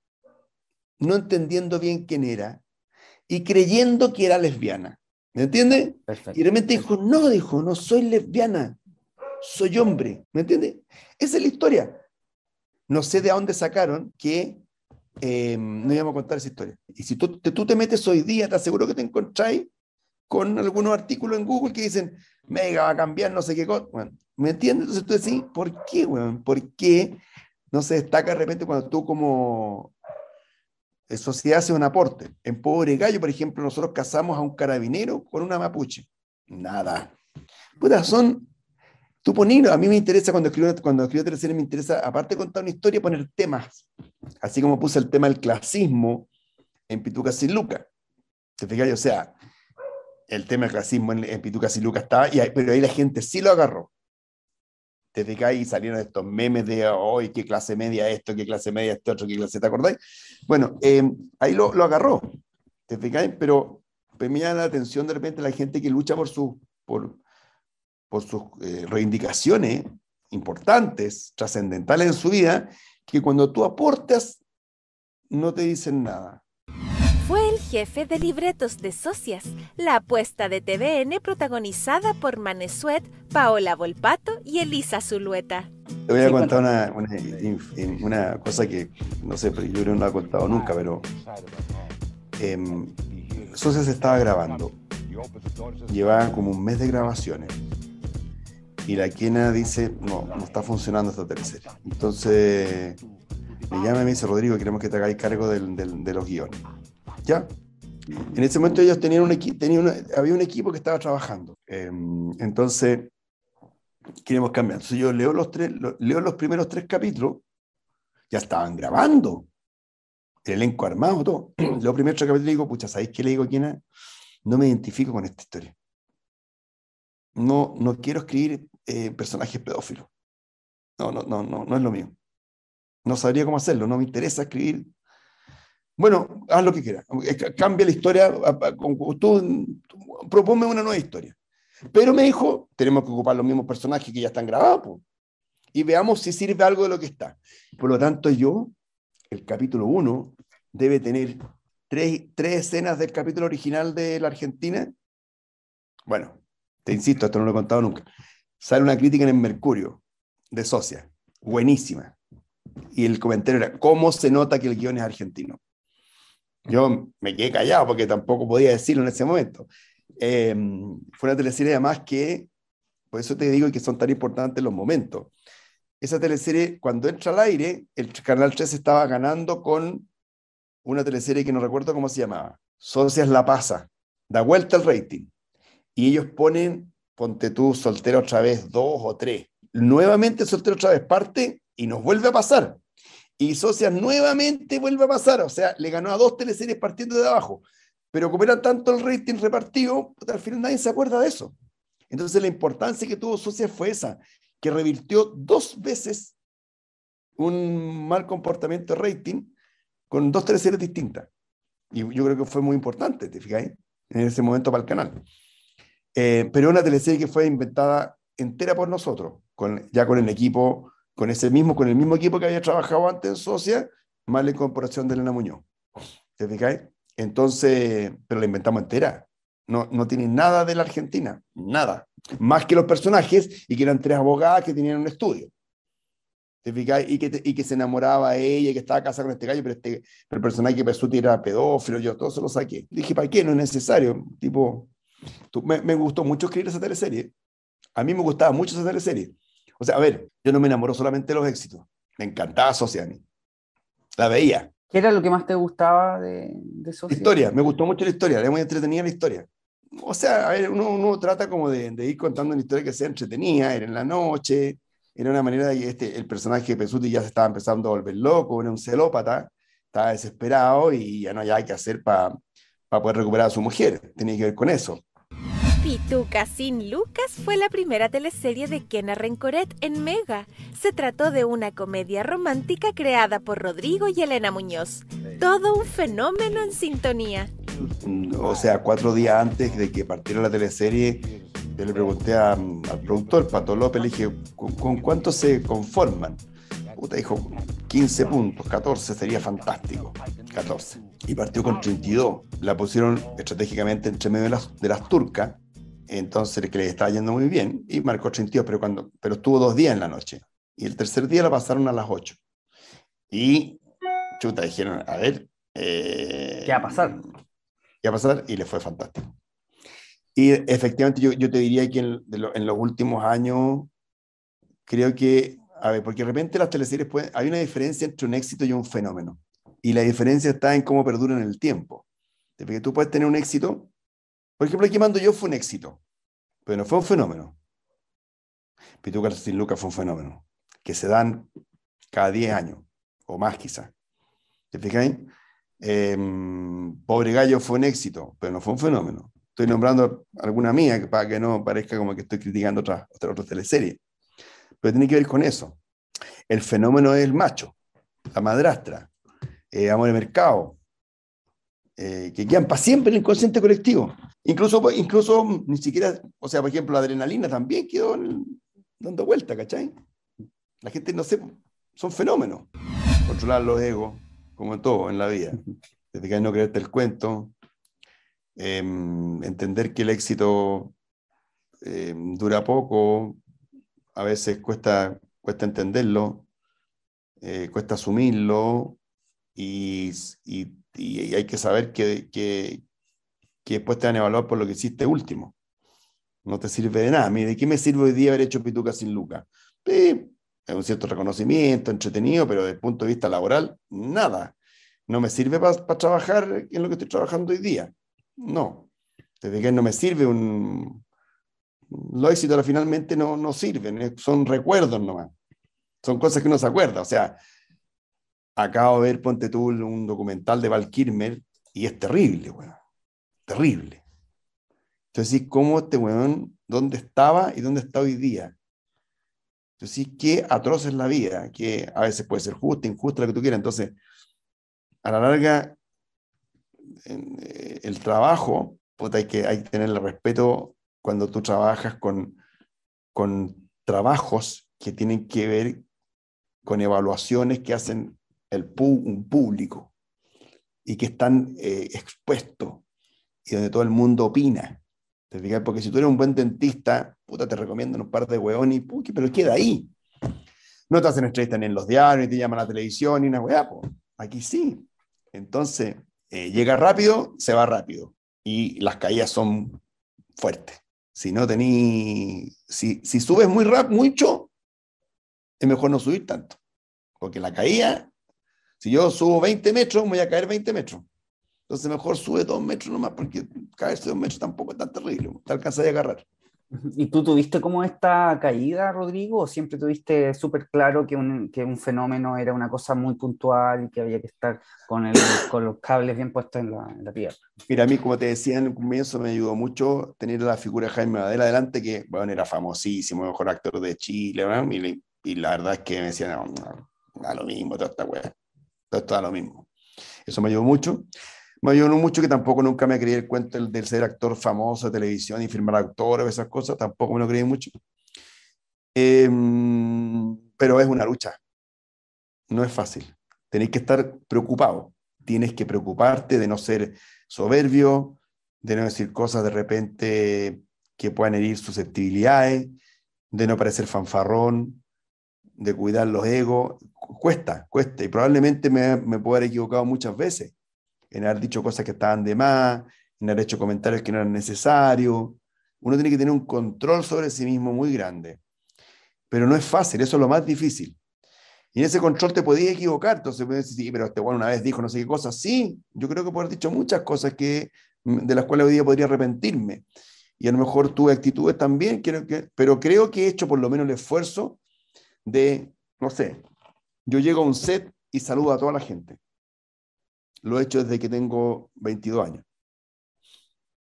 no entendiendo bien quién era y creyendo que era lesbiana. ¿Me entiendes? Perfecto. Y realmente dijo, no soy lesbiana, soy hombre. ¿Me entiendes? Esa es la historia. No sé de dónde sacaron que no íbamos a contar esa historia. Y si tú te metes hoy día, te aseguro que te encontráis con algunos artículos en Google que dicen, Mega va a cambiar no sé qué cosa. Bueno, ¿me entiendes? Entonces tú decís, ¿por qué, weón? ¿Por qué no se destaca de repente cuando tú como sociedad hace un aporte? En Pobre Gallo, por ejemplo, nosotros casamos a un carabinero con una mapuche. Nada. Puta, tú pones, a mí me interesa cuando escribo teleseries, me interesa, aparte de contar una historia, poner temas. Así como puse el tema del clasismo en Pitucas y Lucas. ¿Te fijas? O sea, el tema del clasismo en Pitucas y Lucas estaba, pero ahí la gente sí lo agarró. ¿Te fijas? Y salieron estos memes de hoy, qué clase media esto, qué clase media este otro, qué clase, ¿te acordáis? Bueno, ahí lo agarró. ¿Te fijas? Pero me llama la atención de repente la gente que lucha por sus reivindicaciones importantes, trascendentales en su vida, que cuando tú aportas, no te dicen nada. Fue el jefe de libretos de Socias, la apuesta de TVN protagonizada por Manesuet, Paola Volpato y Elisa Zulueta. Te voy a contar una cosa que, no sé, pero yo creo que no la he contado nunca, pero Socias se estaba grabando. Llevaban como un mes de grabaciones. Y la Kena dice, no está funcionando esta teleserie. Entonces me llama y me dice, Rodrigo, queremos que te hagáis cargo de los guiones. ¿Ya? En ese momento ellos tenían había un equipo que estaba trabajando. Entonces queremos cambiar. Entonces yo leo los primeros 3 capítulos, ya estaban grabando, el elenco armado, todo. Los primeros 3 capítulos digo, pucha, ¿sabéis qué le digo a Kena? No me identifico con esta historia. No quiero escribir personajes pedófilos. No es lo mío. No sabría cómo hacerlo, no me interesa escribir. Bueno, haz lo que quieras. Cambia la historia, tú proponme una nueva historia. Pero me dijo, tenemos que ocupar los mismos personajes que ya están grabados, pues, y veamos si sirve algo de lo que está. Por lo tanto, el capítulo 1 debe tener 3 escenas del capítulo original de la Argentina. Bueno, te insisto, esto no lo he contado nunca. Sale una crítica en el Mercurio de Socias, buenísima. Y el comentario era, ¿cómo se nota que el guión es argentino? Yo me quedé callado porque tampoco podía decirlo en ese momento. Fue una teleserie además que, por eso te digo que son tan importantes los momentos. Esa teleserie, cuando entra al aire, el Canal 3 estaba ganando con una teleserie que no recuerdo cómo se llamaba. Socias la pasa, da vuelta el rating. Y ellos ponte tú, Soltera otra vez, 2 o 3. Nuevamente Soltera otra vez parte y nos vuelve a pasar. Y Socias nuevamente vuelve a pasar. O sea, le ganó a 2 teleseries partiendo de abajo. Pero como era tanto el rating repartido, al final nadie se acuerda de eso. Entonces la importancia que tuvo Socias fue esa, que revirtió 2 veces un mal comportamiento de rating con 2 teleseries distintas. Y yo creo que fue muy importante, ¿te fijáis? En ese momento para el canal. Pero una teleserie que fue inventada entera por nosotros, ya con el equipo, con el mismo equipo que había trabajado antes en Socias, más la incorporación de Elena Muñoz. ¿Te fijáis? Entonces, pero la inventamos entera. No tiene nada de la Argentina, nada. Más que los personajes, y que eran 3 abogadas que tenían un estudio. ¿Te fijáis? Y que se enamoraba de ella, y que estaba casada con este gallo, pero el personaje que Pesuti era pedófilo, yo todo se lo saqué. Dije, ¿para qué? No es necesario. Tipo, me gustó mucho escribir esa teleserie. A mí me gustaba mucho esa teleserie. O sea, a ver, yo no me enamoro solamente de los éxitos. Me encantaba Socias a mí. La veía. ¿Qué era lo que más te gustaba de Socias? La historia, me gustó mucho la historia, era muy entretenida la historia. O sea, a ver, uno trata como de ir contando una historia que sea entretenida, era en la noche, era una manera de que el personaje de Pesuti ya se estaba empezando a volver loco, era un celópata, estaba desesperado y ya no había que hacer para poder recuperar a su mujer, tenía que ver con eso. Pituca sin Lucas fue la primera teleserie de Kena Rencoret en Mega. Se trató de una comedia romántica creada por Rodrigo y Elena Muñoz. Todo un fenómeno en sintonía. O sea, 4 días antes de que partiera la teleserie, yo le pregunté al productor, Pato López, le dije, ¿con cuánto se conforman? Puta, dijo, 15 puntos, 14 sería fantástico. 14. Y partió con 32. La pusieron estratégicamente entre medio de las turcas, entonces que le estaba yendo muy bien, y marcó 32, pero estuvo 2 días en la noche. Y el tercer día la pasaron a las 8. Y, chuta, dijeron, a ver... ¿qué va a pasar? ¿Qué va a pasar? Y le fue fantástico. Y efectivamente yo te diría que en los últimos años, creo que, a ver, porque de repente las teleseries hay una diferencia entre un éxito y un fenómeno. Y la diferencia está en cómo perduran en el tiempo. Porque tú puedes tener un éxito. Por ejemplo, Aquí Mando Yo fue un éxito, pero no fue un fenómeno. Pituca sin Lucas fue un fenómeno, que se dan cada 10 años, o más quizás. ¿Te fijáis? Pobre Gallo fue un éxito, pero no fue un fenómeno. Estoy nombrando alguna mía para que no parezca como que estoy criticando otras teleseries. Pero tiene que ver con eso. El fenómeno es el macho, la madrastra, Amor de Mercado, que quedan para siempre en el inconsciente colectivo. Incluso ni siquiera, o sea, por ejemplo, la Adrenalina también quedó dando vuelta, ¿cachai? La gente, no sé, son fenómenos. Controlar los egos, como en todo en la vida. Desde que no creerte el cuento, entender que el éxito dura poco, a veces cuesta entenderlo, cuesta asumirlo, y hay que saber que después te van a evaluar por lo que hiciste último. No te sirve de nada. Mire, ¿de qué me sirve hoy día haber hecho Pituca sin lucas? Sí, es un cierto reconocimiento, entretenido, pero desde el punto de vista laboral, nada. No me sirve para trabajar en lo que estoy trabajando hoy día. No. Desde que no me sirve los éxitos finalmente no sirven, son recuerdos nomás. Son cosas que uno se acuerda. O sea, acabo de ver, ponte tú, un documental de Val Kilmer y es terrible, weón. Terrible. Entonces, ¿cómo este weón, dónde estaba y dónde está hoy día? Entonces, qué atroz es la vida, que a veces puede ser justa, injusta, lo que tú quieras. Entonces, a la larga, el trabajo, puta, hay que tenerle respeto cuando tú trabajas con trabajos que tienen que ver con evaluaciones que hacen un público y que están expuestos y donde todo el mundo opina. ¿Te fijas? Porque si tú eres un buen dentista, puta, te recomiendan un par de hueones, pero queda ahí. No te hacen entrevistas ni en los diarios, ni te llaman a la televisión, ni una hueá, pues. Aquí sí. Entonces, llega rápido, se va rápido. Y las caídas son fuertes. Si no si subes muy rápido, mucho, es mejor no subir tanto. Porque la caída, si yo subo 20 metros, voy a caer 20 metros. Entonces mejor sube 2 metros nomás, porque caerse 2 metros tampoco es tan terrible, te alcanza a agarrar. ¿Y tú tuviste como esta caída, Rodrigo, o siempre tuviste súper claro que un fenómeno era una cosa muy puntual y que había que estar con los cables bien puestos en la tierra? Mira, a mí, como te decía en el comienzo, me ayudó mucho tener la figura de Jaime Badel adelante, que bueno, era famosísimo, mejor actor de Chile, ¿no? Y la verdad es que me decían, no, da lo mismo, toda esta weá, todo esto da lo mismo. Eso me ayudó mucho. Me ayudó mucho que tampoco nunca me creí el cuento del ser actor famoso de televisión y firmar actores o esas cosas, tampoco me lo creí mucho. Pero es una lucha, no es fácil. Tenéis que estar preocupado, tienes que preocuparte de no ser soberbio, de no decir cosas de repente que puedan herir susceptibilidades, de no parecer fanfarrón, de cuidar los egos. Cuesta, y probablemente me puedo haber equivocado muchas veces, en haber dicho cosas que estaban de más, en haber hecho comentarios que no eran necesarios. Uno tiene que tener un control sobre sí mismo muy grande. Pero no es fácil, eso es lo más difícil. Y en ese control te podías equivocar. Entonces puedes decir, sí, pero este bueno una vez dijo no sé qué cosas. Sí, yo creo que puedo haber dicho muchas cosas de las cuales hoy día podría arrepentirme. Y a lo mejor tuve actitudes también, pero creo que he hecho por lo menos el esfuerzo de, no sé, yo llego a un set y saludo a toda la gente. Lo he hecho desde que tengo 22 años.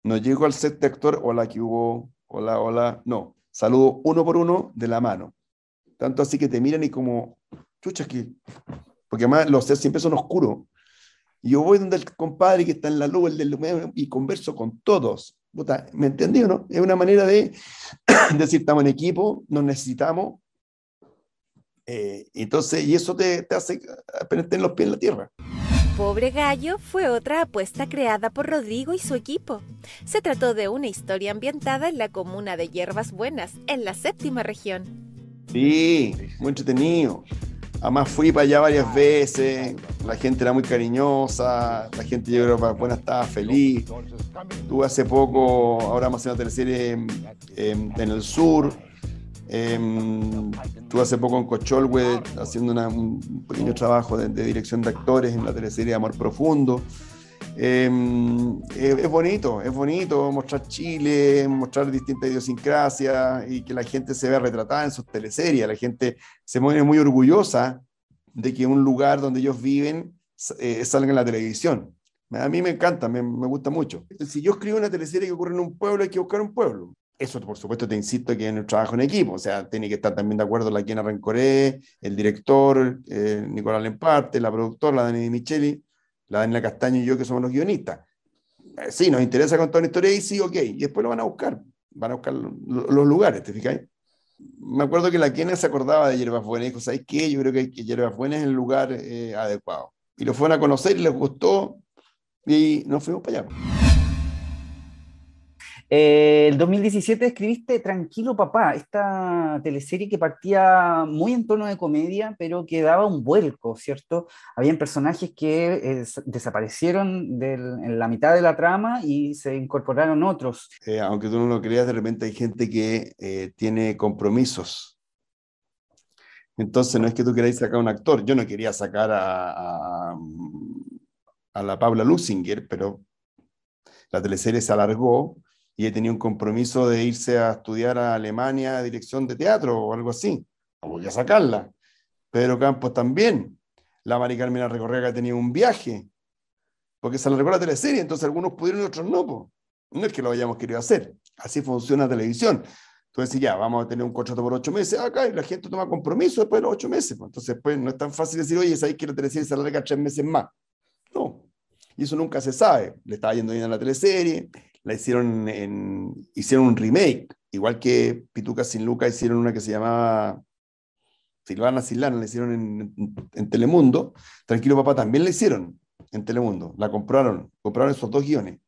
No llego al set de actor, hola, que hubo, hola, hola, no. Saludo uno por uno de la mano. Tanto así que te miran y como, chucha, porque además los sets siempre son oscuros. Y yo voy donde el compadre que está en la luz, y converso con todos. Puta, ¿me entendí o no? Es una manera de decir, estamos en equipo, nos necesitamos. Entonces, y eso te hace ponerte los pies en la tierra. Pobre Gallo fue otra apuesta creada por Rodrigo y su equipo. Se trató de una historia ambientada en la comuna de Hierbas Buenas, en la 7ª región. Sí, muy entretenido. Además fui para allá varias veces, la gente era muy cariñosa, la gente yo creo que buena estaba feliz. Tuve hace poco, ahora vamos a hacer una teleserie en el sur. Estuve hace poco en Cocholwe haciendo un pequeño trabajo de dirección de actores en la teleserie Amor Profundo. Es bonito mostrar Chile, mostrar distintas idiosincrasias y que la gente se vea retratada en sus teleseries. La gente se mueve muy orgullosa de que un lugar donde ellos viven salga en la televisión. A mí me encanta, me gusta mucho. Si yo escribo una teleserie que ocurre en un pueblo, hay que buscar un pueblo. Eso, por supuesto, te insisto que es un trabajo en equipo, o sea, tiene que estar también de acuerdo la Kiana Rencoré, el director, Nicolás Lemparte, la productora, la Dani Di Micheli, la Daniela Castaño y yo, que somos los guionistas. Sí, nos interesa contar una historia y sí, ok, y después lo van a buscar los lugares, ¿te fijas? Me acuerdo que la Kiana se acordaba de Hierbas Buenas y dijo, ¿sabes qué? Yo creo que Hierbas Buenas es el lugar adecuado. Y lo fueron a conocer y les gustó y nos fuimos para allá. El 2017 escribiste Tranquilo Papá, esta teleserie que partía muy en tono de comedia, pero que daba un vuelco, ¿cierto? Habían personajes que desaparecieron en la mitad de la trama y se incorporaron otros. Aunque tú no lo creas, de repente hay gente que tiene compromisos. Entonces no es que tú queráis sacar a un actor. Yo no quería sacar a la Paula Lusinger, pero la teleserie se alargó y ella tenía un compromiso de irse a estudiar a Alemania dirección de teatro o algo así. No voy a sacarla. Pedro Campos también. La Mari Carmen Recorrea tenía un viaje, porque se alargó la teleserie, entonces algunos pudieron y otros no. Po. No es que lo hayamos querido hacer. Así funciona la televisión. Entonces ya, vamos a tener un contrato por 8 meses acá y la gente toma compromiso después de los 8 meses. Pues. Entonces pues, no es tan fácil decir, oye, sabéis que la teleserie se alarga 3 meses más. No. Y eso nunca se sabe. Le estaba yendo bien a la teleserie, la hicieron un remake, igual que Pituca sin Luca hicieron una que se llamaba Silvana Silana, la hicieron en Telemundo. Tranquilo Papá también la hicieron en Telemundo, la compraron esos 2 guiones.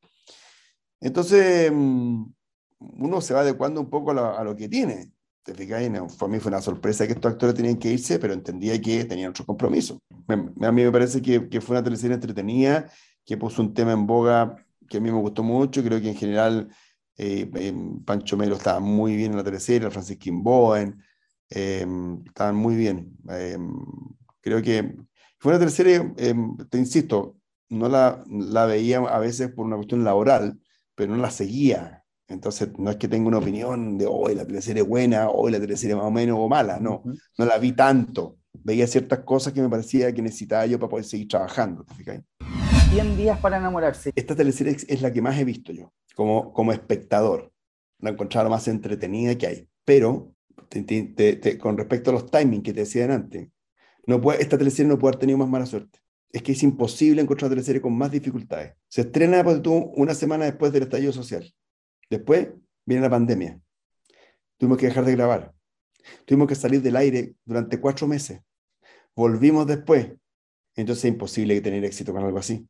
Entonces, uno se va adecuando un poco a lo que tiene. ¿Te fijas? Para mí fue una sorpresa que estos actores tenían que irse, pero entendía que tenían otros compromisos. A mí me parece que fue una teleserie entretenida, que puso un tema en boga que a mí me gustó mucho. Creo que en general Pancho Melo estaba muy bien en la teleserie, Francisquín Boen, estaban muy bien. Creo que fue una teleserie, te insisto, no la veía a veces por una cuestión laboral, pero no la seguía. Entonces, no es que tenga una opinión de hoy la teleserie es buena, hoy la teleserie más o menos o mala, no, no la vi tanto. Veía ciertas cosas que me parecía que necesitaba yo para poder seguir trabajando. ¿Te fijas? 100 días para enamorarse. Esta teleserie es la que más he visto yo, como espectador. La he encontrado más entretenida que hay. Pero, con respecto a los timings que te decían antes, esta teleserie no puede haber tenido más mala suerte. Es que es imposible encontrar una teleserie con más dificultades. Se estrena una semana después del estallido social. Después viene la pandemia. Tuvimos que dejar de grabar. Tuvimos que salir del aire durante 4 meses. Volvimos después. Entonces es imposible tener éxito con algo así.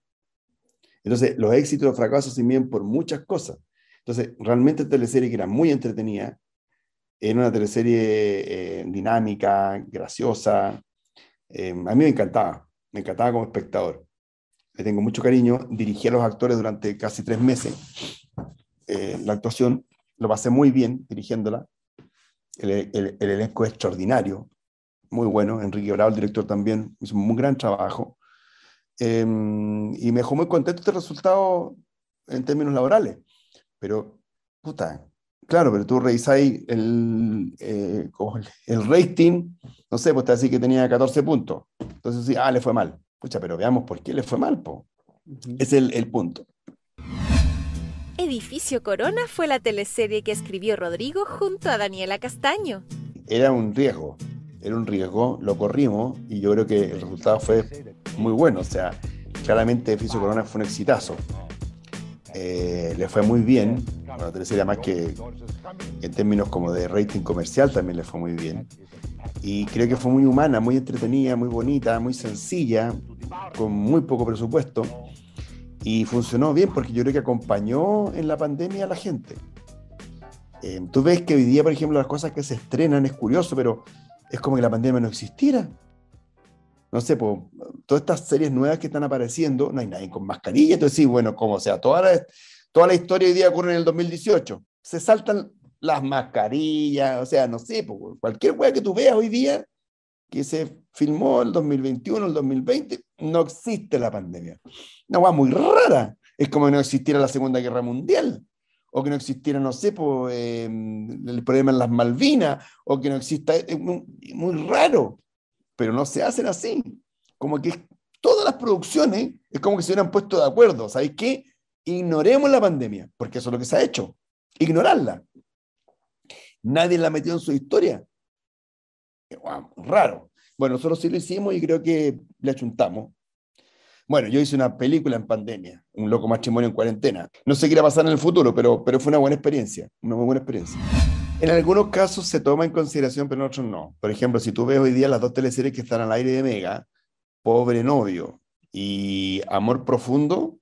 Entonces los éxitos y los fracasos se miden por muchas cosas. Entonces realmente esta teleserie, que era muy entretenida, era una teleserie dinámica, graciosa. A mí me encantaba como espectador. Le tengo mucho cariño. Dirigí a los actores durante casi 3 meses. La actuación, lo pasé muy bien dirigiéndola. El elenco es extraordinario, muy bueno. Enrique Bravo, el director, también hizo un muy gran trabajo. Y me dejó muy contento este resultado en términos laborales. Pero, puta, claro, pero tú revisáis el rating, no sé, pues te decía que tenía 14 puntos. Entonces, sí, le fue mal. Pucha, pero veamos por qué le fue mal, po. Ese es el punto. Edificio Corona fue la teleserie que escribió Rodrigo junto a Daniela Castaño. Era un riesgo, lo corrimos y yo creo que el resultado fue muy bueno. O sea, claramente Edificio Corona fue un exitazo. Le fue muy bien, la teleserie además que en términos como de rating comercial también le fue muy bien. Y creo que fue muy humana, muy entretenida, muy bonita, muy sencilla, con muy poco presupuesto. Y funcionó bien porque yo creo que acompañó en la pandemia a la gente. Tú ves que hoy día, por ejemplo, las cosas que se estrenan, es curioso, pero es como que la pandemia no existiera. No sé, pues, todas estas series nuevas que están apareciendo, no hay nadie con mascarilla. Entonces sí, bueno, como sea, toda la historia hoy día ocurre en el 2018. Se saltan las mascarillas, o sea, no sé, pues, cualquier hueá que tú veas hoy día que se filmó el 2021, el 2020, no existe la pandemia. Una hueá muy rara. Es como que no existiera la Segunda Guerra Mundial, o que no existiera, no sé, el problema en las Malvinas, o que no exista, es muy raro, pero no se hacen así. Como que todas las producciones es como que se hubieran puesto de acuerdo. ¿Sabéis qué? Ignoremos la pandemia, porque eso es lo que se ha hecho. Ignorarla. Nadie la metió en su historia. Raro. Bueno, nosotros sí lo hicimos y creo que le achuntamos. Bueno, yo hice una película en pandemia, Un loco matrimonio en cuarentena. No sé qué irá a pasar en el futuro, pero fue una buena experiencia, una muy buena experiencia. En algunos casos se toma en consideración, pero en otros no. Por ejemplo, si tú ves hoy día las 2 teleseries que están al aire de Mega, Pobre Novio y Amor Profundo,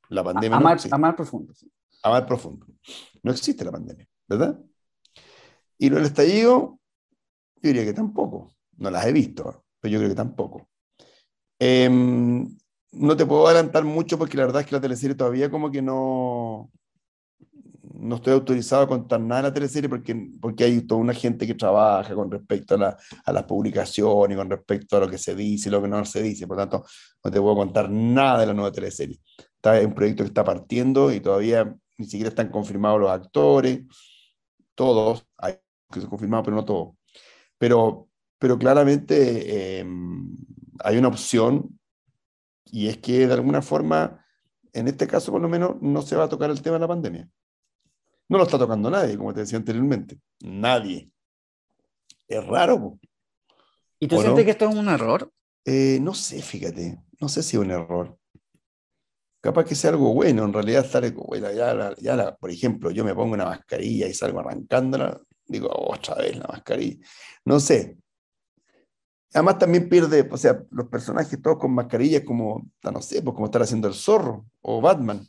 la pandemia Amar Profundo. Sí. Amar profundo. No existe la pandemia, ¿verdad? Y lo del estallido, yo diría que tampoco. No las he visto, pero yo creo que tampoco. No te puedo adelantar mucho porque la verdad es que la teleserie todavía como que no estoy autorizado a contar nada de la teleserie porque hay toda una gente que trabaja con respecto a las publicaciones, con respecto a lo que se dice y lo que no se dice. Por tanto, no te puedo contar nada de la nueva teleserie. Es un proyecto que está partiendo y todavía ni siquiera están confirmados los actores. Todos, hay que se confirmados, pero no todos. Pero claramente hay una opción, y es que de alguna forma, en este caso por lo menos, no se va a tocar el tema de la pandemia. No lo está tocando nadie, como te decía anteriormente. Nadie. Es raro, po. ¿Y tú ¿O sientes no? que esto es un error? No sé, fíjate. No sé si es un error. Capaz que sea algo bueno. En realidad, bueno, por ejemplo, yo me pongo una mascarilla y salgo arrancándola. Digo, otra vez la mascarilla. No sé. Además también pierde, o sea, los personajes todos con mascarillas como, no sé, pues como estar haciendo el Zorro o Batman.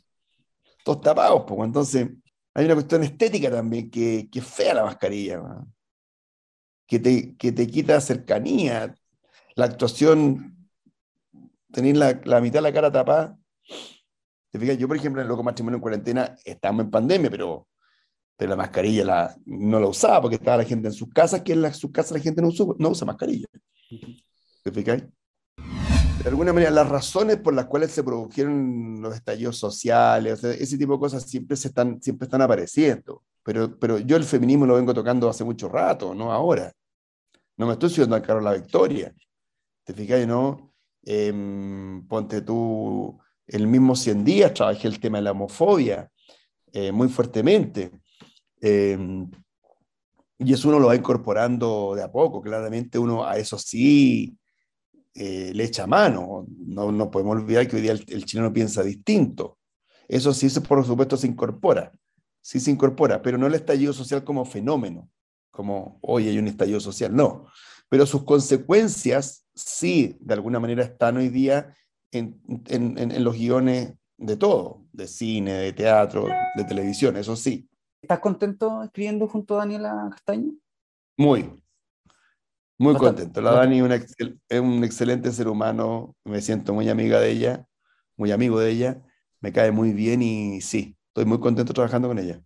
Todos tapados, pues. Entonces, hay una cuestión estética también que es fea la mascarilla, ¿no? Que te quita cercanía. La actuación, tener la mitad de la cara tapada. ¿Te fijas? Yo, por ejemplo, en Loco Matrimonio en Cuarentena, estamos en pandemia, pero la mascarilla no la usaba porque estaba la gente en sus casas, que en sus casas la gente no usa mascarilla. ¿Te fijas? De alguna manera, las razones por las cuales se produjeron los estallidos sociales, o sea, ese tipo de cosas siempre están apareciendo. Pero yo el feminismo lo vengo tocando hace mucho rato, no ahora. No me estoy subiendo al carro la victoria. ¿Te fijas? ¿No? Ponte tú, el mismo 100 días trabajé el tema de la homofobia muy fuertemente. Y eso uno lo va incorporando de a poco. Claramente uno a eso sí le echa mano. No podemos olvidar que hoy día el chileno piensa distinto. Eso sí, por supuesto, se incorpora. Sí se incorpora, pero no el estallido social como fenómeno, como hoy hay un estallido social, no. Pero sus consecuencias sí, de alguna manera, están hoy día en los guiones de todo, de cine, de teatro, de televisión, eso sí. ¿Estás contento escribiendo junto a Daniela Castaño? Muy No está- contento. La no está- Dani es un excelente ser humano, me siento muy amiga de ella, muy amigo de ella, me cae muy bien y sí, estoy muy contento trabajando con ella.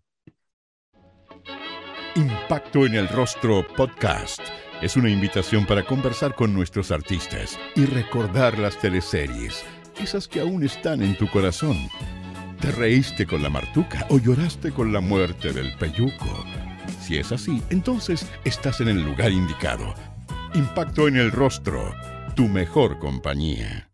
Impacto en el Rostro Podcast es una invitación para conversar con nuestros artistas y recordar las teleseries, esas que aún están en tu corazón. ¿Te reíste con la Martuca o lloraste con la muerte del Peyuco? Si es así, entonces estás en el lugar indicado. Impacto en el Rostro, tu mejor compañía.